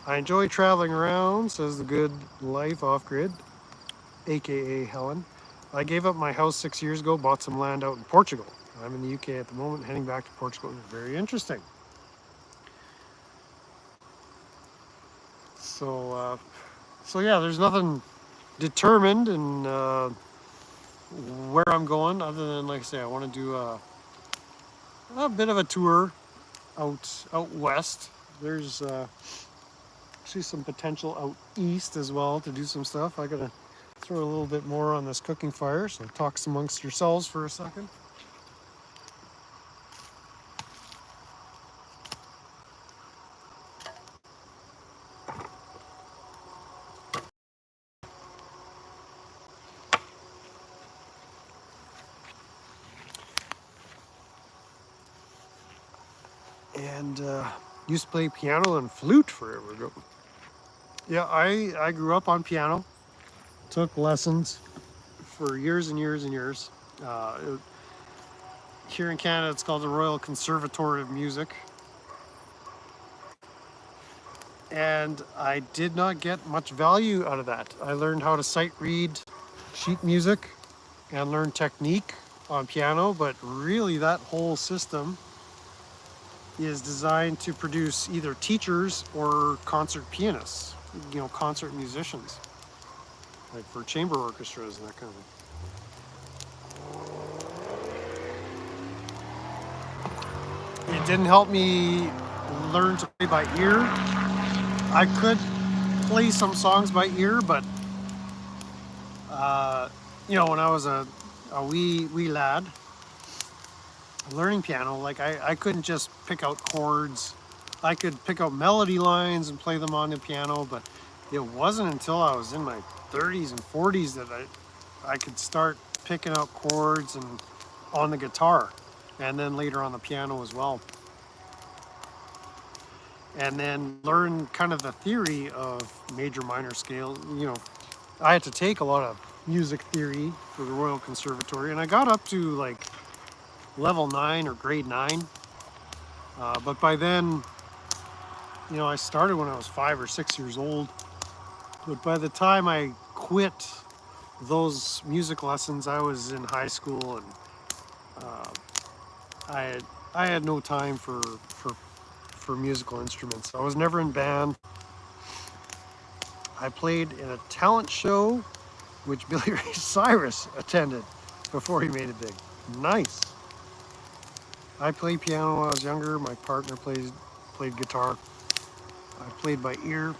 I enjoy traveling around, says the good life off-grid, aka Helen. I gave up my house 6 years ago, bought some land out in Portugal. I'm in the UK at the moment, heading back to Portugal. Very interesting. So yeah, there's nothing determined in where I'm going, other than, like I say, I want to do a bit of a tour out west. There's actually some potential out east as well to do some stuff. I gotta throw a little bit more on this cooking fire, so talk amongst yourselves for a second. And used to play piano and flute forever ago. Yeah, I grew up on piano, took lessons for years and years and years. Here in Canada, it's called the Royal Conservatoire of Music. and I did not get much value out of that. I learned how to sight read sheet music and learn technique on piano, but really that whole system is designed to produce either teachers or concert pianists, concert musicians, like for chamber orchestras and that kind of thing. It didn't help me learn to play by ear. I could play some songs by ear, but when I was a wee lad learning piano, like I couldn't just pick out chords. I could pick out melody lines and play them on the piano, but it wasn't until I was in my 30s and 40s that I could start picking out chords and on the guitar, and then later on the piano as well. And then learn kind of the theory of major minor scale. I had to take a lot of music theory for the Royal Conservatory, and I got up to like level 9 or grade 9. But by then, I started when I was 5 or 6 years old. But by the time I quit those music lessons, I was in high school, and I had no time for musical instruments. I was never in band. I played in a talent show, which Billy Ray Cyrus attended before he made it big. Nice. I played piano when I was younger. My partner played guitar. I played by ear.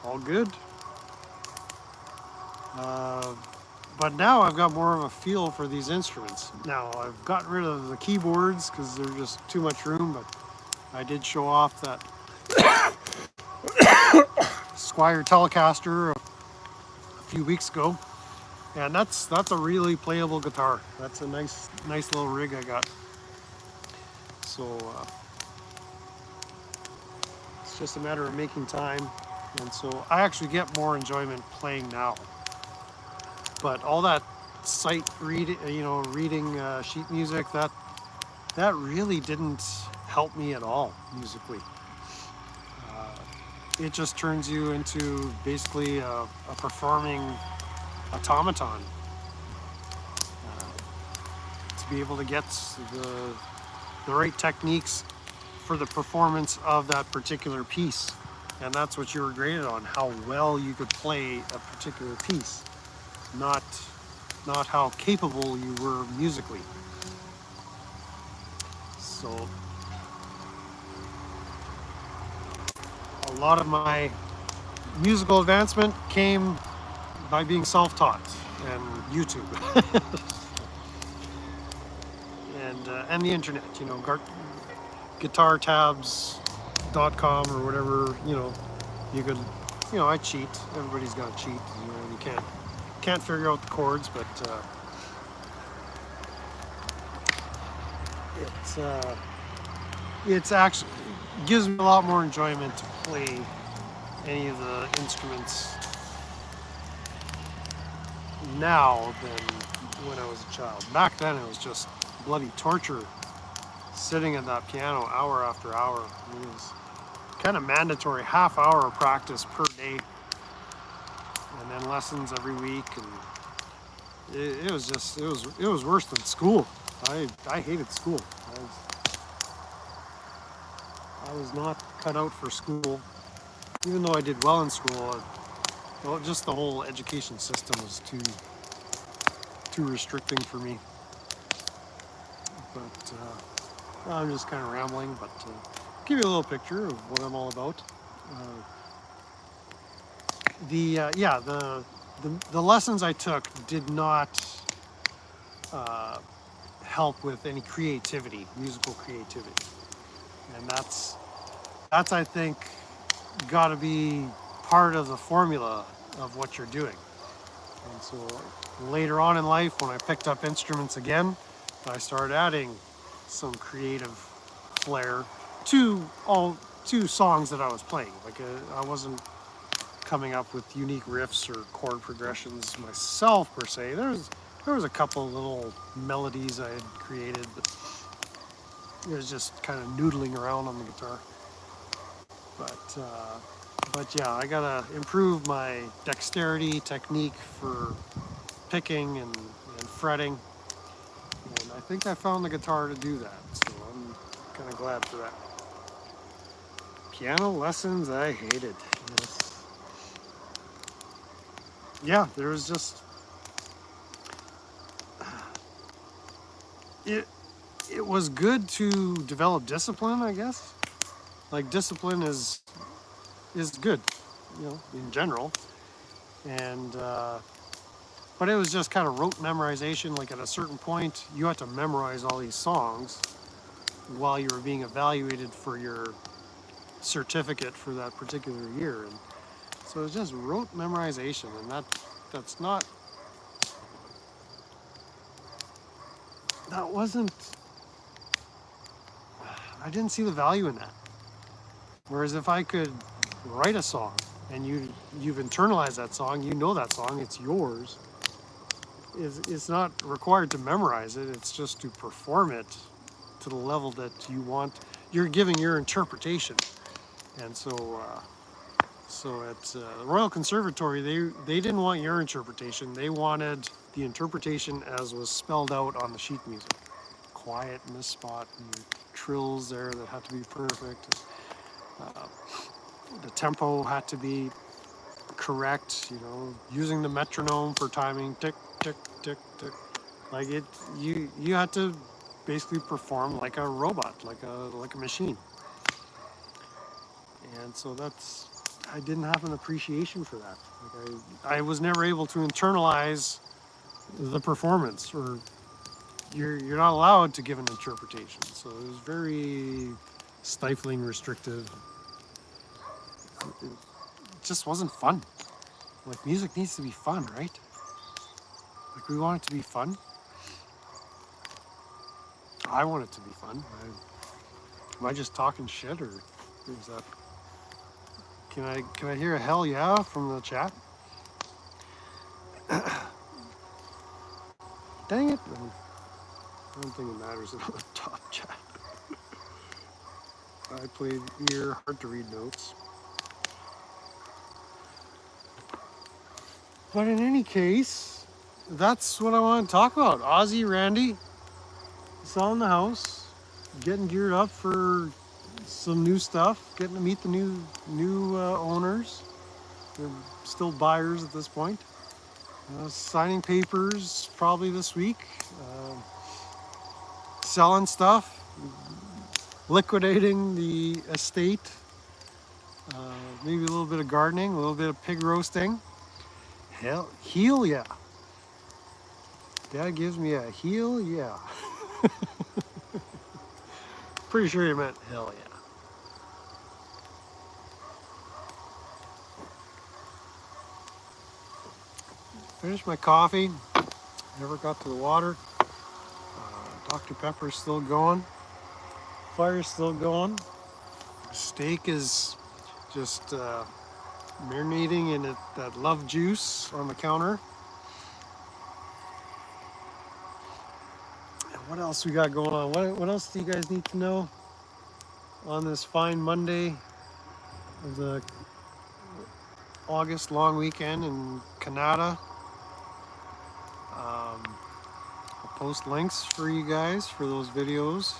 All good. But now I've got more of a feel for these instruments. Now I've gotten rid of the keyboards because they're just too much room, but I did show off that Squier Telecaster a few weeks ago, and that's a really playable guitar. That's a nice little rig I got. So it's just a matter of making time, and so I actually get more enjoyment playing now. But all that sight reading, reading sheet music, that really didn't help me at all musically. It just turns you into basically a performing automaton. To be able to get the right techniques for the performance of that particular piece. And that's what you were graded on, how well you could play a particular piece, not how capable you were musically. So a lot of my musical advancement came by being self-taught and YouTube and the internet, guitartabs.com or whatever, you could, I cheat. Everybody's got to cheat, you can't figure out the chords, but it's actually gives me a lot more enjoyment to play any of the instruments now than when I was a child. Back then it was just bloody torture sitting at that piano hour after hour. It was kind of mandatory, half-hour practice per day, and then lessons every week, and it was worse than school. I hated school. I was not cut out for school, even though I did well in school. Just the whole education system was too restricting for me. But I'm just kind of rambling, but give you a little picture of what I'm all about. The lessons I took did not help with any creativity, musical creativity, and that's I think got to be part of the formula of what you're doing. And so later on in life, when I picked up instruments again, I started adding some creative flair to songs that I was playing. Like I wasn't coming up with unique riffs or chord progressions myself per se. There was a couple little melodies I had created, but it was just kind of noodling around on the guitar. But yeah, I gotta improve my dexterity technique for picking and fretting, and I think I found the guitar to do that. So I'm kind of glad for that. Piano lessons I hated. Yes. Yeah, there was just it. It was good to develop discipline, I guess. Like discipline is good, in general, and but it was just kind of rote memorization. Like at a certain point, you had to memorize all these songs while you were being evaluated for your certificate for that particular year, and so it's just rote memorization, and that's not that wasn't I didn't see the value in that. Whereas if I could write a song and you've internalized that song, you know that song, it's yours. It's not required to memorize it. It's just to perform it to the level that you want. You're giving your interpretation, and so at the Royal Conservatory, they didn't want your interpretation. They wanted the interpretation as was spelled out on the sheet music. Quiet in this spot, and trills there that had to be perfect. Uh, the tempo had to be correct. Using the metronome for timing, tick, tick, tick, tick. Like it, you had to basically perform like a robot, like a machine. And so I didn't have an appreciation for that. Like I was never able to internalize the performance, or you're not allowed to give an interpretation. So it was very stifling, restrictive. It just wasn't fun. Like music needs to be fun, right? Like we want it to be fun. I want it to be fun. Am I just talking shit, or is that? Can I hear a hell yeah from the chat? Dang it! I don't think it matters about the top chat. I played ear, hard to read notes. But in any case, that's what I want to talk about. Ozzy, Randy, selling the house, getting geared up for some new stuff, getting to meet the new owners. They're still buyers at this point. Signing papers probably this week. Selling stuff, liquidating the estate. Maybe a little bit of gardening, a little bit of pig roasting. Heel yeah. Dad gives me a heel yeah. Pretty sure he meant hell yeah. Finished my coffee. Never got to the water. Dr. Pepper's still going. Fire's still going. Steak is just marinating in that love juice on the counter. And what else we got going on? What else do you guys need to know on this fine Monday of the August long weekend in Canada? I'll post links for you guys for those videos.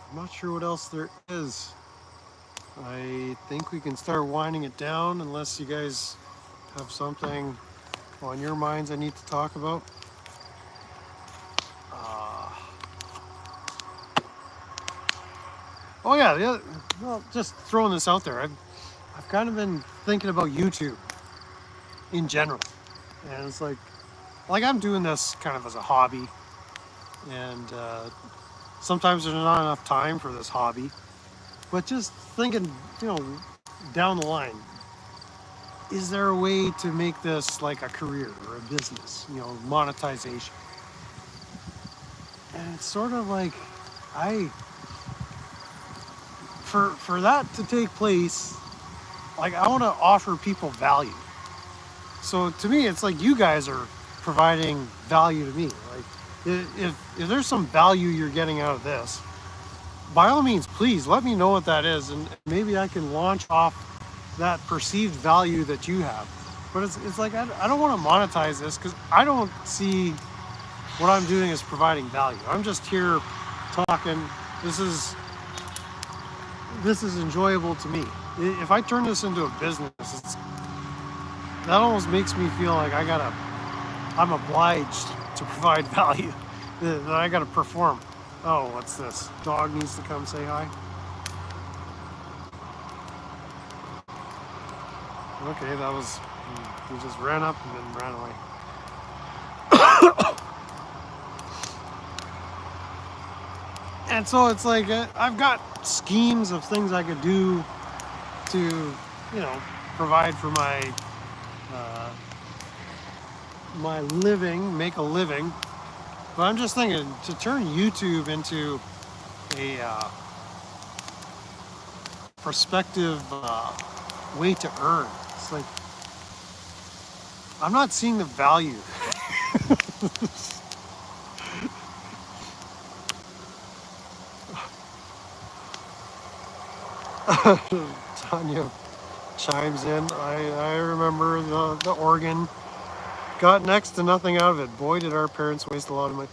I'm not sure what else there is. I think we can start winding it down unless you guys have something on your minds I need to talk about. Oh yeah, well, just throwing this out there. I've kind of been thinking about YouTube in general, and it's like I'm doing this kind of as a hobby, and sometimes there's not enough time for this hobby. But just thinking, down the line, is there a way to make this like a career or a business? Monetization. And it's sort of like for that to take place, like I want to offer people value. So to me, it's like you guys are providing value to me. Like if there's some value you're getting out of this, by all means, please let me know what that is, and maybe I can launch off that perceived value that you have. But it's like I don't want to monetize this because I don't see what I'm doing as providing value. I'm just here talking. This is this is enjoyable to me. If I turn this into a business, that almost makes me feel like I'm obliged to provide value, that I gotta perform. Oh, what's this? Dog needs to come say hi. Okay, that was, he just ran up and then ran away. And so it's like, I've got schemes of things I could do to, provide for uh, my living, make a living. But I'm just thinking to turn YouTube into a prospective way to earn. It's like I'm not seeing the value. Tanya chimes in. I remember the organ. Got next to nothing out of it. Boy, did our parents waste a lot of money.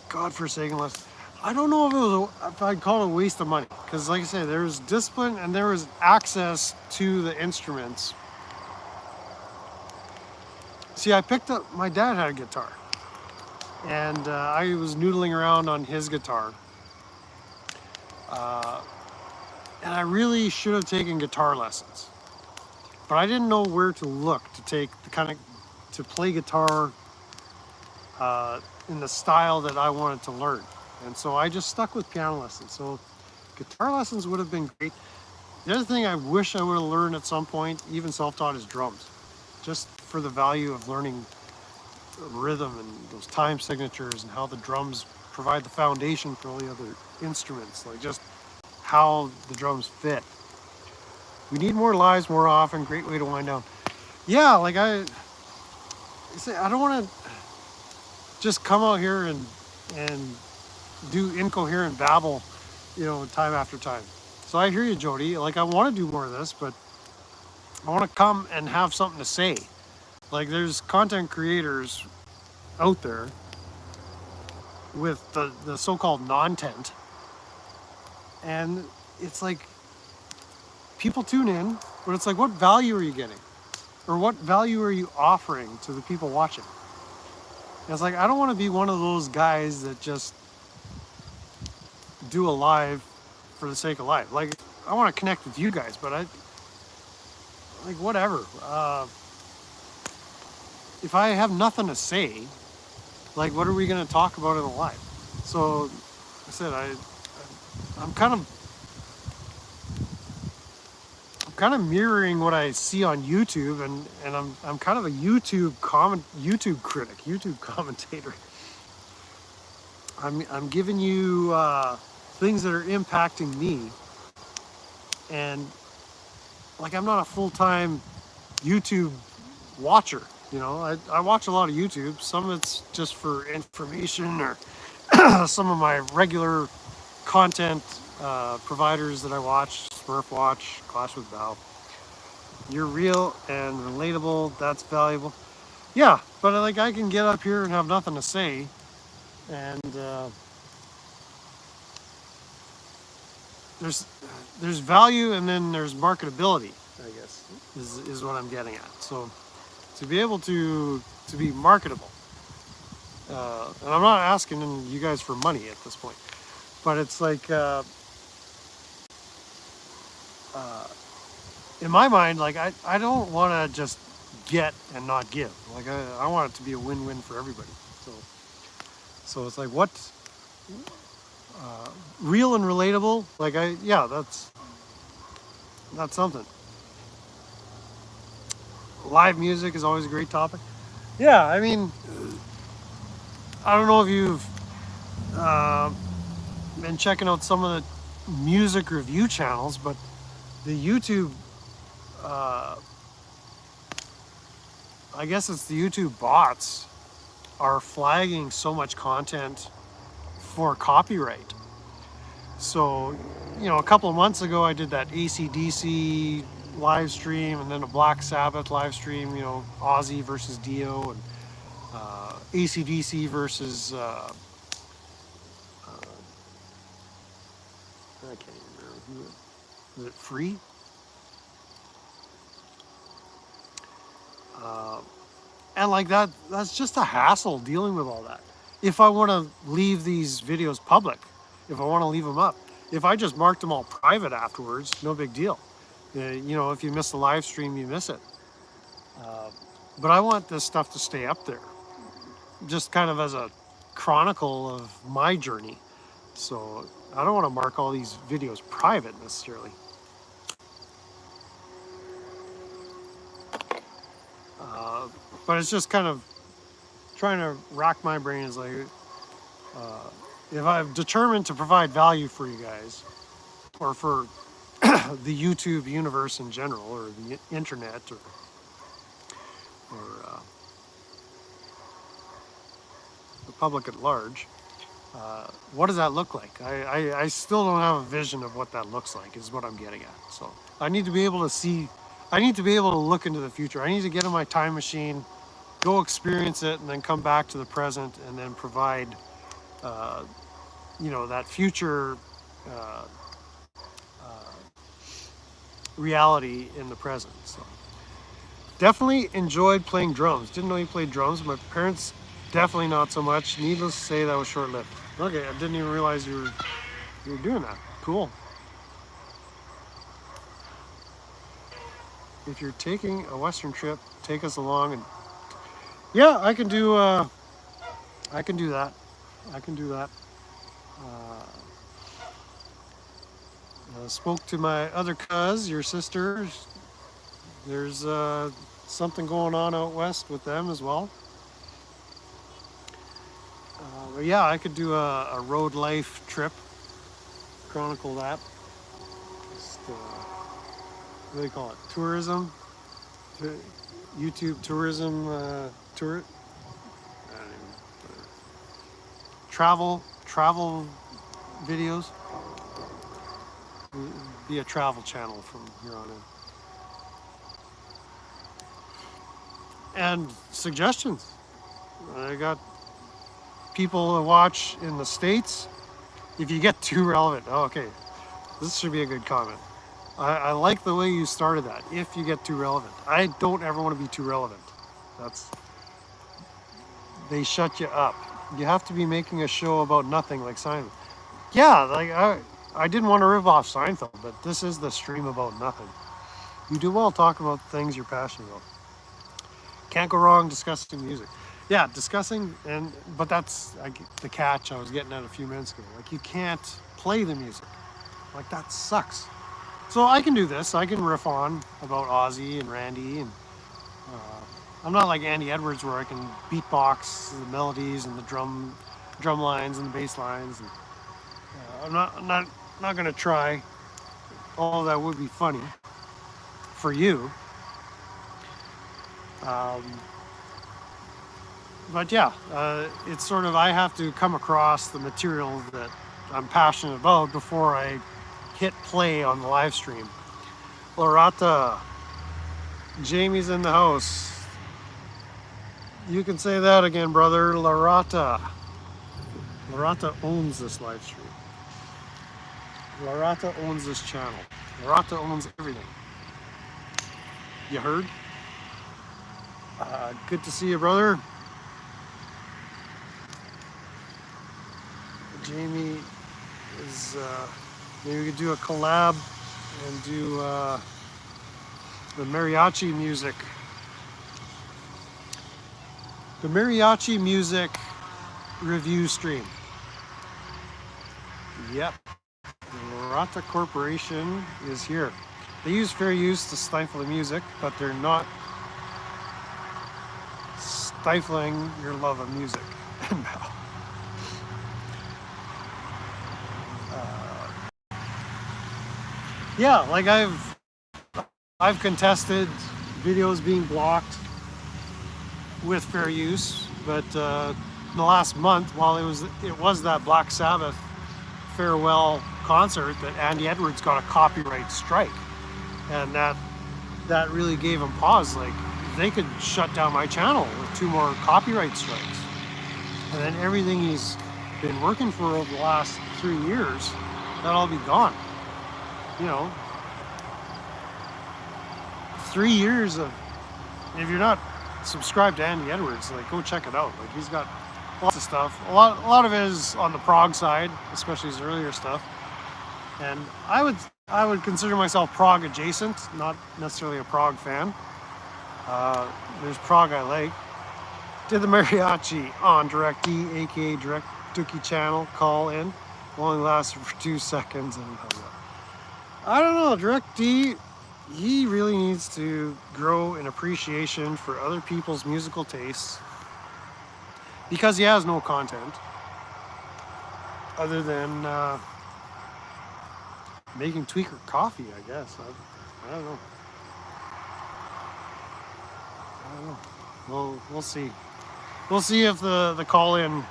God-forsaken less. I don't know if it was if I'd call it a waste of money, because like I said, there was discipline and there was access to the instruments. See, I picked up. My dad had a guitar, and I was noodling around on his guitar, uh, and I really should have taken guitar lessons, but I didn't know where to look to take the kind of to play guitar in the style that I wanted to learn. And so I just stuck with piano lessons. So guitar lessons would have been great. The other thing I wish I would have learned at some point, even self-taught, is drums. Just for the value of learning rhythm and those time signatures and how the drums provide the foundation for all the other instruments. Like just how the drums fit. We need more lives more often. Great way to wind down. Yeah, like I say, I don't want to just come out here and do incoherent babble, time after time. So I hear you, Jody. Like I want to do more of this, but I want to come and have something to say. Like there's content creators out there with the so-called non-tent, and it's like people tune in, but it's like, what value are you getting, or what value are you offering to the people watching? And it's like I don't want to be one of those guys that just do a live for the sake of live. Like I want to connect with you guys, but I like whatever. If I have nothing to say, like what are we going to talk about in a live? So I said I'm kind of mirroring what I see on YouTube, and I'm kind of a YouTube critic, YouTube commentator. I'm giving you things that are impacting me, and like I'm not a full-time YouTube watcher. I watch a lot of YouTube. Some of it's just for information, or some of my regular content providers that I watch, Smurf Watch, Clash with Val. You're real and relatable. That's valuable. Yeah, but like I can get up here and have nothing to say, and there's value, and then there's marketability. I guess is what I'm getting at. So to be able to be marketable, and I'm not asking you guys for money at this point, but it's like in my mind, like I don't want to just get and not give. Like I want it to be a win-win for everybody. So it's like what real and relatable. Like that's something. Live music is always a great topic. Yeah, I mean, I don't know if you've been checking out some of the music review channels, but the YouTube, I guess it's the YouTube bots, are flagging so much content for copyright. So, a couple of months ago, I did that AC/DC live stream, and then a Black Sabbath live stream. Ozzy versus Dio, and AC/DC versus I can't even remember who is it. Free? Uh, and like that's just a hassle dealing with all that. If I want to leave these videos public, if I want to leave them up, if I just mark them all private afterwards, no big deal. If you miss the live stream, you miss it. Uh, but I want this stuff to stay up there, just kind of as a chronicle of my journey. So I don't want to mark all these videos private necessarily. Uh, but it's just kind of trying to rack my brain is like, if I've determined to provide value for you guys, or for the YouTube universe in general, or the internet, or the public at large, what does that look like? I still don't have a vision of what that looks like, is what I'm getting at. So I need to be able to see, I need to be able to look into the future. I need to get in my time machine, go experience it, and then come back to the present, and then provide, that future reality in the present. So definitely enjoyed playing drums. Didn't know you played drums. My parents definitely not so much. Needless to say, that was short-lived. Okay, I didn't even realize you were doing that. Cool. If you're taking a Western trip, take us along. And yeah, I can do that. I can do that. Spoke to my other cuz, your sister. There's something going on out west with them as well. But yeah, I could do a road life trip, chronicle that. Just, what do they call it? Tourism? YouTube tourism, tour? I don't even, travel videos. Be a travel channel from here on in. And suggestions. I got people to watch in the States. If you get too relevant, okay, this should be a good comment. I like the way you started that. If you get too relevant, I don't ever want to be too relevant. They shut you up. You have to be making a show about nothing, like Seinfeld. Yeah, like I didn't want to rip off Seinfeld, but this is the stream about nothing. You do well talking about things you're passionate about. Can't go wrong discussing music. Yeah, discussing, but that's the catch I was getting at a few minutes ago. Like, you can't play the music. Like, that sucks. So I can do this. I can riff on about Ozzy and Randy, and I'm not like Andy Edwards where I can beatbox the melodies and the drum lines and the bass lines. And, I'm not gonna try. All that would be funny for you. But yeah, it's sort of, I have to come across the material that I'm passionate about before I hit play on the live stream. Lorata, Jamie's in the house. You can say that again, brother. Lorata owns this live stream. Lorata owns this channel. Lorata owns everything. You heard? Good to see you, brother. Jamie is, maybe we could do a collab and do the mariachi music. The mariachi music review stream. Yep. The Lorata Corporation is here. They use fair use to stifle the music, but they're not stifling your love of music. Yeah, like I've contested videos being blocked with fair use, but in the last month, while it was that Black Sabbath farewell concert that Andy Edwards got a copyright strike, and that really gave him pause. Like, they could shut down my channel with 2 more copyright strikes, and then everything he's been working for over the last 3 years, that'll all be gone. You know, 3 years of, if you're not subscribed to Andy Edwards, like, go check it out. Like, he's got lots of stuff. A lot of it is on the prog side, especially his earlier stuff. And I would consider myself prog adjacent, not necessarily a prog fan. There's prog I like. Did the mariachi on DirectD, aka Direct Dookie channel call in. Only lasted for 2 seconds and hung up. I don't know, DirectD, he really needs to grow an appreciation for other people's musical tastes, because he has no content other than making tweaker coffee, I guess. I don't know. We'll see. We'll see if the call-in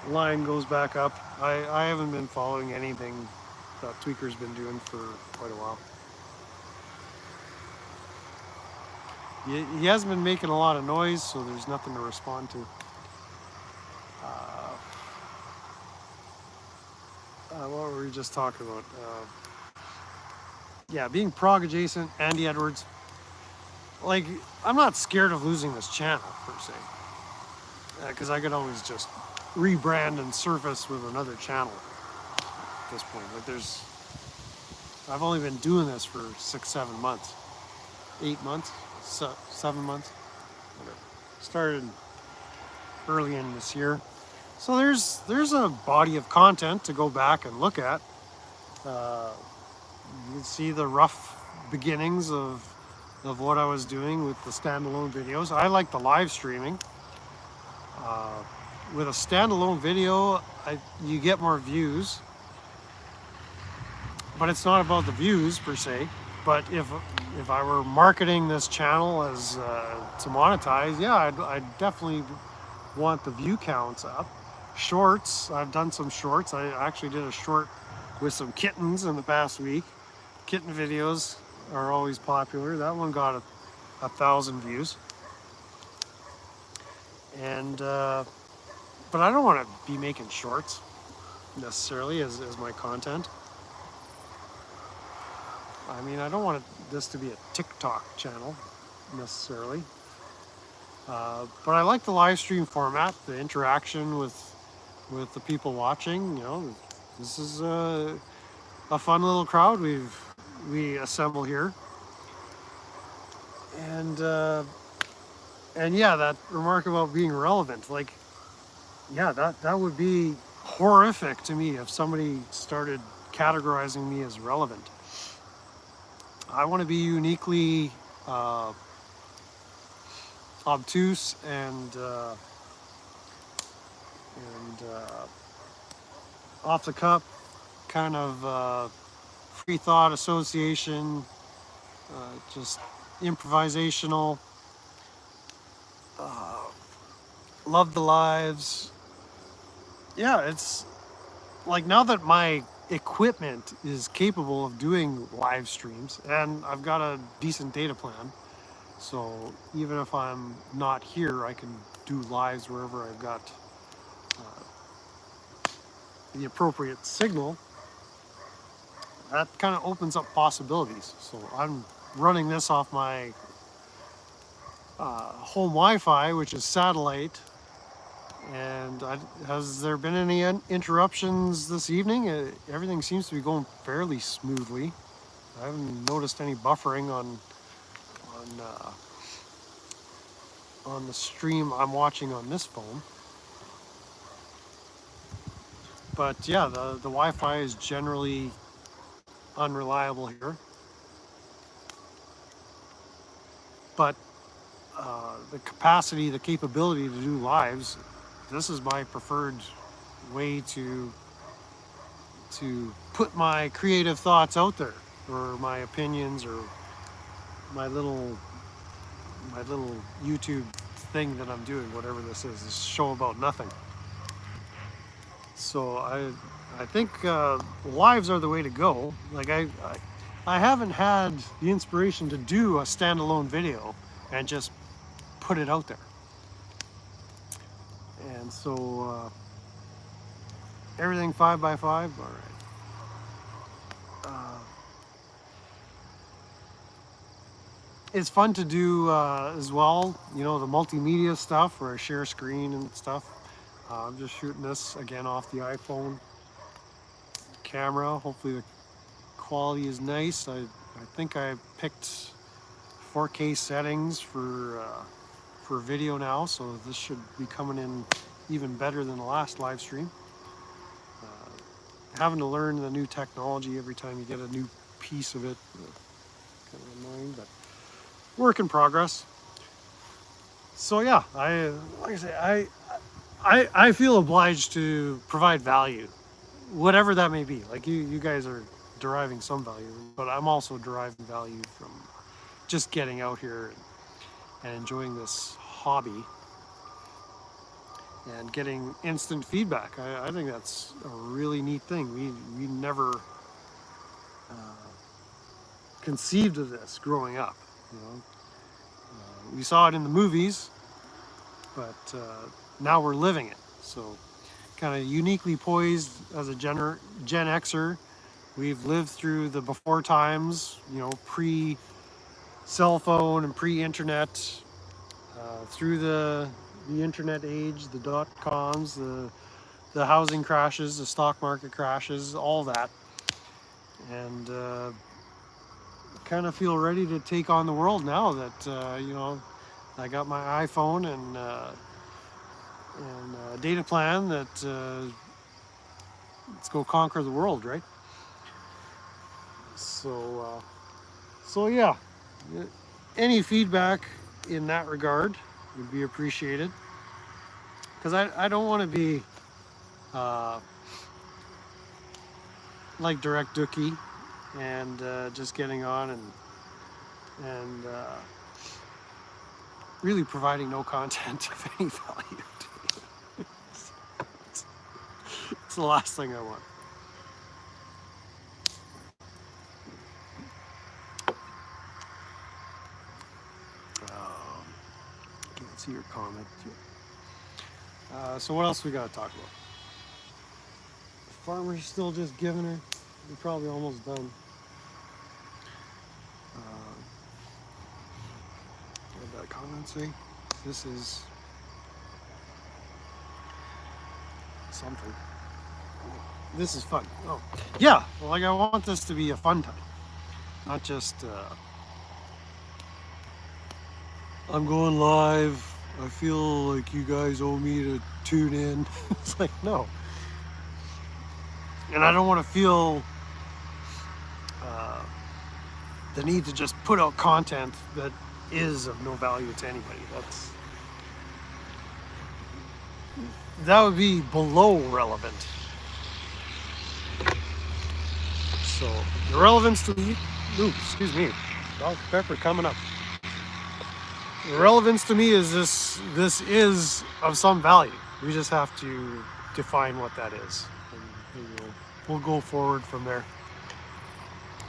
line goes back up. I haven't been following anything that Tweaker's been doing for quite a while. He hasn't been making a lot of noise, so there's nothing to respond to. What were we just talking about? Yeah, being prog adjacent, Andy Edwards. Like, I'm not scared of losing this channel, per se. Because I could always just rebrand and surface with another channel at this point. Like, I've only been doing this for 6-7 months. 8 months? 7 months? Whatever. Started early in this year. So there's a body of content to go back and look at. You can see the rough beginnings of what I was doing with the standalone videos. I like the live streaming. With a standalone video, you get more views, but it's not about the views per se. But if I were marketing this channel as to monetize, yeah, I'd definitely want the view counts up. Shorts, I've done some shorts. I actually did a short with some kittens in the past week. Kitten videos are always popular. That one got 1,000 views. And but I don't want to be making shorts necessarily as my content. I mean, I don't want this to be a TikTok channel necessarily. But I like the live stream format, the interaction with the people watching. You know, this is a fun little crowd we assemble here. And yeah, that remark about being relevant, like, yeah, that would be horrific to me if somebody started categorizing me as relevant. I want to be uniquely obtuse and off the cup, kind of free thought association, just improvisational, love the lives. Yeah, it's like, now that my equipment is capable of doing live streams and I've got a decent data plan, so even if I'm not here, I can do lives wherever I've got the appropriate signal. That kind of opens up possibilities. So I'm running this off my home Wi-Fi, which is satellite. And has there been any interruptions this evening? Everything seems to be going fairly smoothly. I haven't noticed any buffering on the stream I'm watching on this phone. But yeah, the Wi-Fi is generally unreliable here. But the capacity, the capability to do lives, this is my preferred way to put my creative thoughts out there, or my opinions, or my little YouTube thing that I'm doing, whatever this is, this show about nothing. So I think lives are the way to go. Like I haven't had the inspiration to do a standalone video and just put it out there. And so everything 5x5. All right. It's fun to do as well. You know, the multimedia stuff where I share screen and stuff. I'm just shooting this again off the iPhone camera. Hopefully the quality is nice. I think I picked 4K settings for video now, so this should be coming in even better than the last live stream. Having to learn the new technology every time you get a new piece of it, kind of annoying, but work in progress. So yeah, like I say, I feel obliged to provide value, whatever that may be. Like you guys are deriving some value, but I'm also deriving value from just getting out here and enjoying this hobby and getting instant feedback. I think that's a really neat thing. We never conceived of this growing up. You know, we saw it in the movies, but now we're living it. So kind of uniquely poised as a Gen Xer. We've lived through the before times, you know, pre cell phone and pre internet, through the internet age, the .coms, the housing crashes, the stock market crashes, all that, and kind of feel ready to take on the world now that you know, I got my iPhone and a data plan that let's go conquer the world, right? So so yeah, any feedback in that regard would be appreciated, because I don't want to be like Direct Dookie and just getting on and really providing no content of any value to me. It's the last thing I want. Can't see your comment. So what else we got to talk about? The farmer's still just giving her. We're probably almost done. What did that comment say? This is something. This is fun. Oh, yeah. Well, like I want this to be a fun time, not just I'm going live. I feel like you guys owe me to tune in. It's like, no. And I don't want to feel the need to just put out content that is of no value to anybody. That would be below relevant. So the relevance to me, excuse me, Dr. Pepper coming up. The relevance to me is this is of some value. We just have to define what that is, and we'll go forward from there.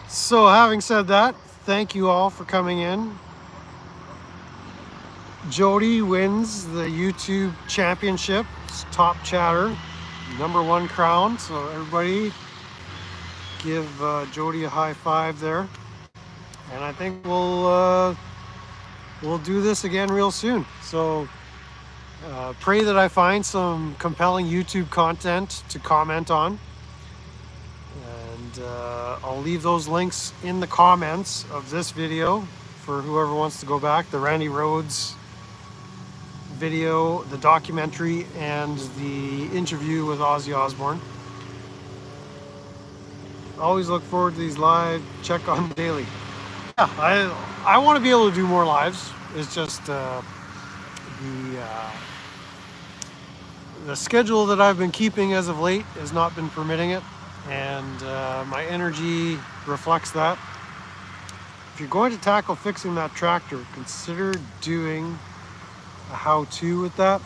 So having said that, thank you all for coming in. Jody wins the YouTube championship, top chatter, #1 crown. So everybody give Jody a high five there. And I think we'll do this again real soon. So pray that I find some compelling YouTube content to comment on. And I'll leave those links in the comments of this video for whoever wants to go back. The Randy Rhoads video, the documentary, and the interview with Ozzy Osbourne. Always look forward to these live. Check on daily. Yeah, I want to be able to do more lives. It's just the schedule that I've been keeping as of late has not been permitting it, and my energy reflects that. If you're going to tackle fixing that tractor, consider doing a how-to with that.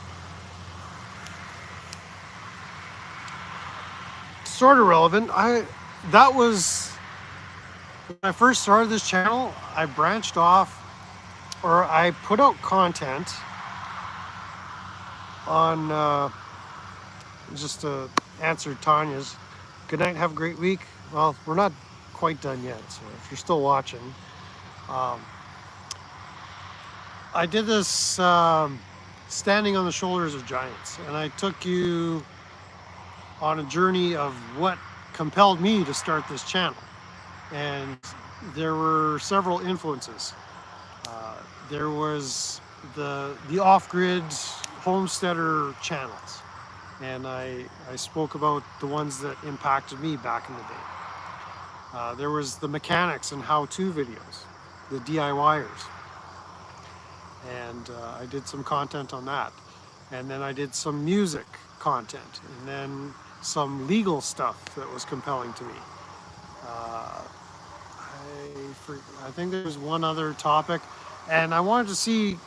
sort of relevant. That was when I first started this channel. I branched off, or I put out content on just to answer Tanya's. Good night. Have a great week. Well, we're not quite done yet, so if you're still watching, um, I did this standing on the shoulders of giants, and I took you on a journey of what compelled me to start this channel. And there were several influences. Uh, there was the off-grid homesteader channels, and I spoke about the ones that impacted me back in the day. There was the mechanics and how-to videos, the DIYers, and I did some content on that. And then I did some music content, and then some legal stuff that was compelling to me. Uh, I think there's one other topic, and I wanted to see.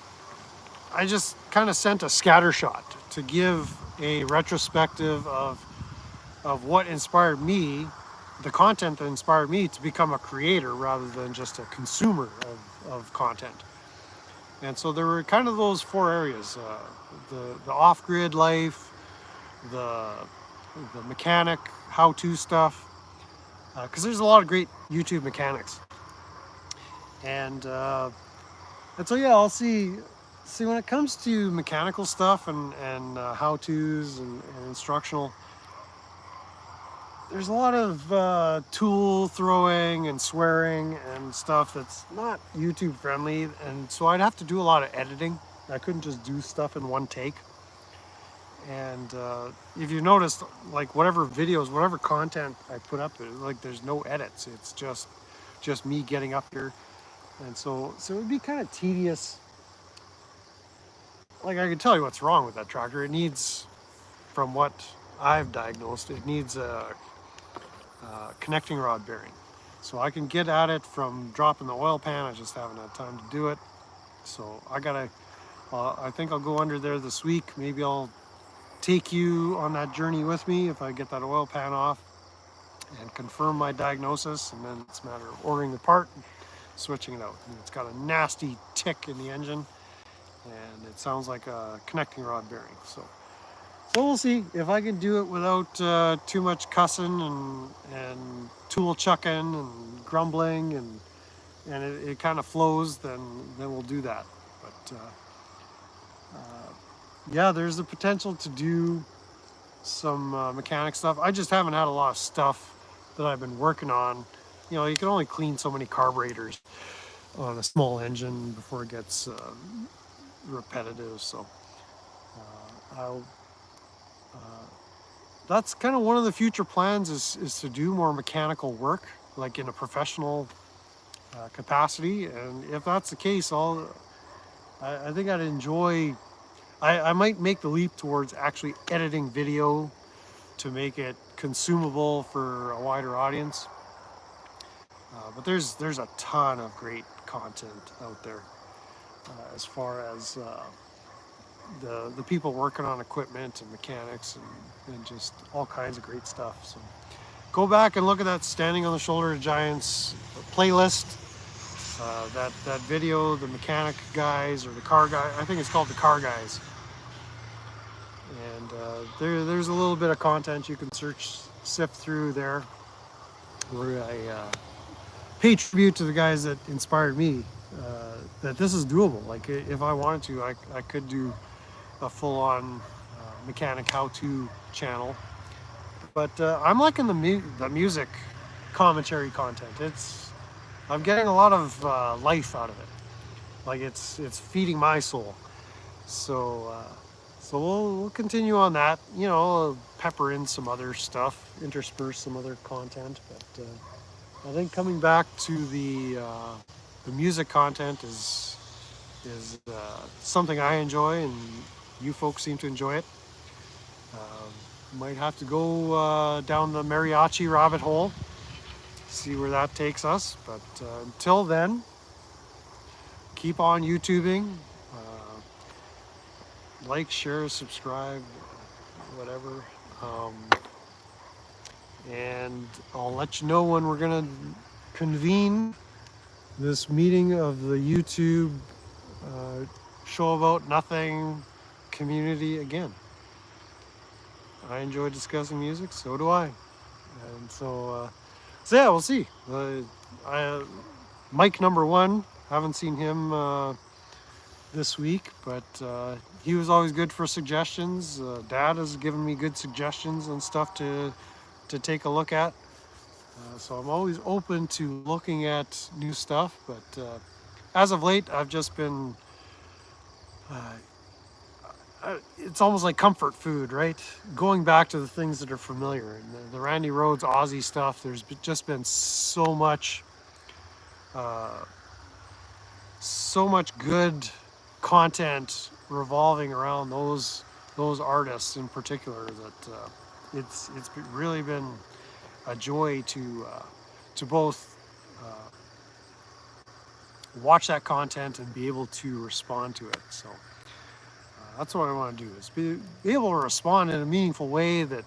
I just kind of sent a scattershot to give a retrospective of what inspired me, the content that inspired me to become a creator rather than just a consumer of content. And so there were kind of those four areas: the off-grid life, the mechanic, how-to stuff, because there's a lot of great YouTube mechanics. And so yeah, I'll see when it comes to mechanical stuff and how-tos and instructional. There's a lot of tool throwing and swearing and stuff that's not YouTube friendly, and so I'd have to do a lot of editing. I couldn't just do stuff in one take. And if you noticed, like whatever videos, whatever content I put up there, like there's no edits. It's just me getting up here, and so it would be kind of tedious. Like I can tell you what's wrong with that tractor. It needs, from what I've diagnosed, it needs a connecting rod bearing. So I can get at it from dropping the oil pan. I just haven't had time to do it. So I think I'll go under there this week. Maybe I'll take you on that journey with me if I get that oil pan off and confirm my diagnosis. And then it's a matter of ordering the part and switching it out. And it's got a nasty tick in the engine, and it sounds like a connecting rod bearing. So we'll see if I can do it without too much cussing and tool chucking and grumbling, and it kind of flows. Then we'll do that. But yeah, there's the potential to do some mechanic stuff. I just haven't had a lot of stuff that I've been working on. You know, you can only clean so many carburetors on a small engine before it gets repetitive. So I'll. That's kind of one of the future plans is to do more mechanical work, like in a professional capacity. And if that's the case, I think I'd enjoy. I might make the leap towards actually editing video to make it consumable for a wider audience. But there's a ton of great content out there as far as the people working on equipment and mechanics and just all kinds of great stuff. So go back and look at that Standing on the Shoulder of Giants playlist. That video, the mechanic guys or the car guy, I think it's called the car guys. And there's a little bit of content you can sift through there, where I pay tribute to the guys that inspired me, that this is doable. Like if I wanted to, I could do a full-on mechanic how-to channel. But I'm liking the music commentary content. I'm getting a lot of life out of it. Like it's feeding my soul. So we'll continue on that. You know, pepper in some other stuff, intersperse some other content. But I think coming back to the music content is something I enjoy, and you folks seem to enjoy it. Might have to go down the mariachi rabbit hole, see where that takes us. But until then, keep on YouTubing. Like, share, subscribe, whatever. and I'll let you know when we're gonna convene this meeting of the YouTube uh, show about nothing community again. I enjoy discussing music, so do I. And so yeah, we'll see. Mike number one, haven't seen him this week, but he was always good for suggestions. Dad has given me good suggestions and stuff to take a look at. So I'm always open to looking at new stuff, but as of late, I've just been. It's almost like comfort food, right? Going back to the things that are familiar. And the Randy Rhoads, Ozzy stuff. There's just been uh, so much good content revolving around those artists in particular that it's really been a joy to both watch that content and be able to respond to it. So that's what I want to do, is be able to respond in a meaningful way that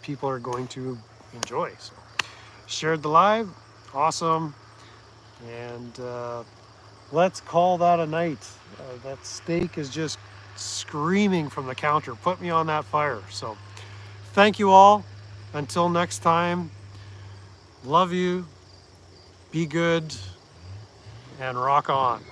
people are going to enjoy. So shared the live, awesome, and let's call that a night. That steak is just screaming from the counter. Put me on that fire. So thank you all. Until next time, love you, be good, and rock on.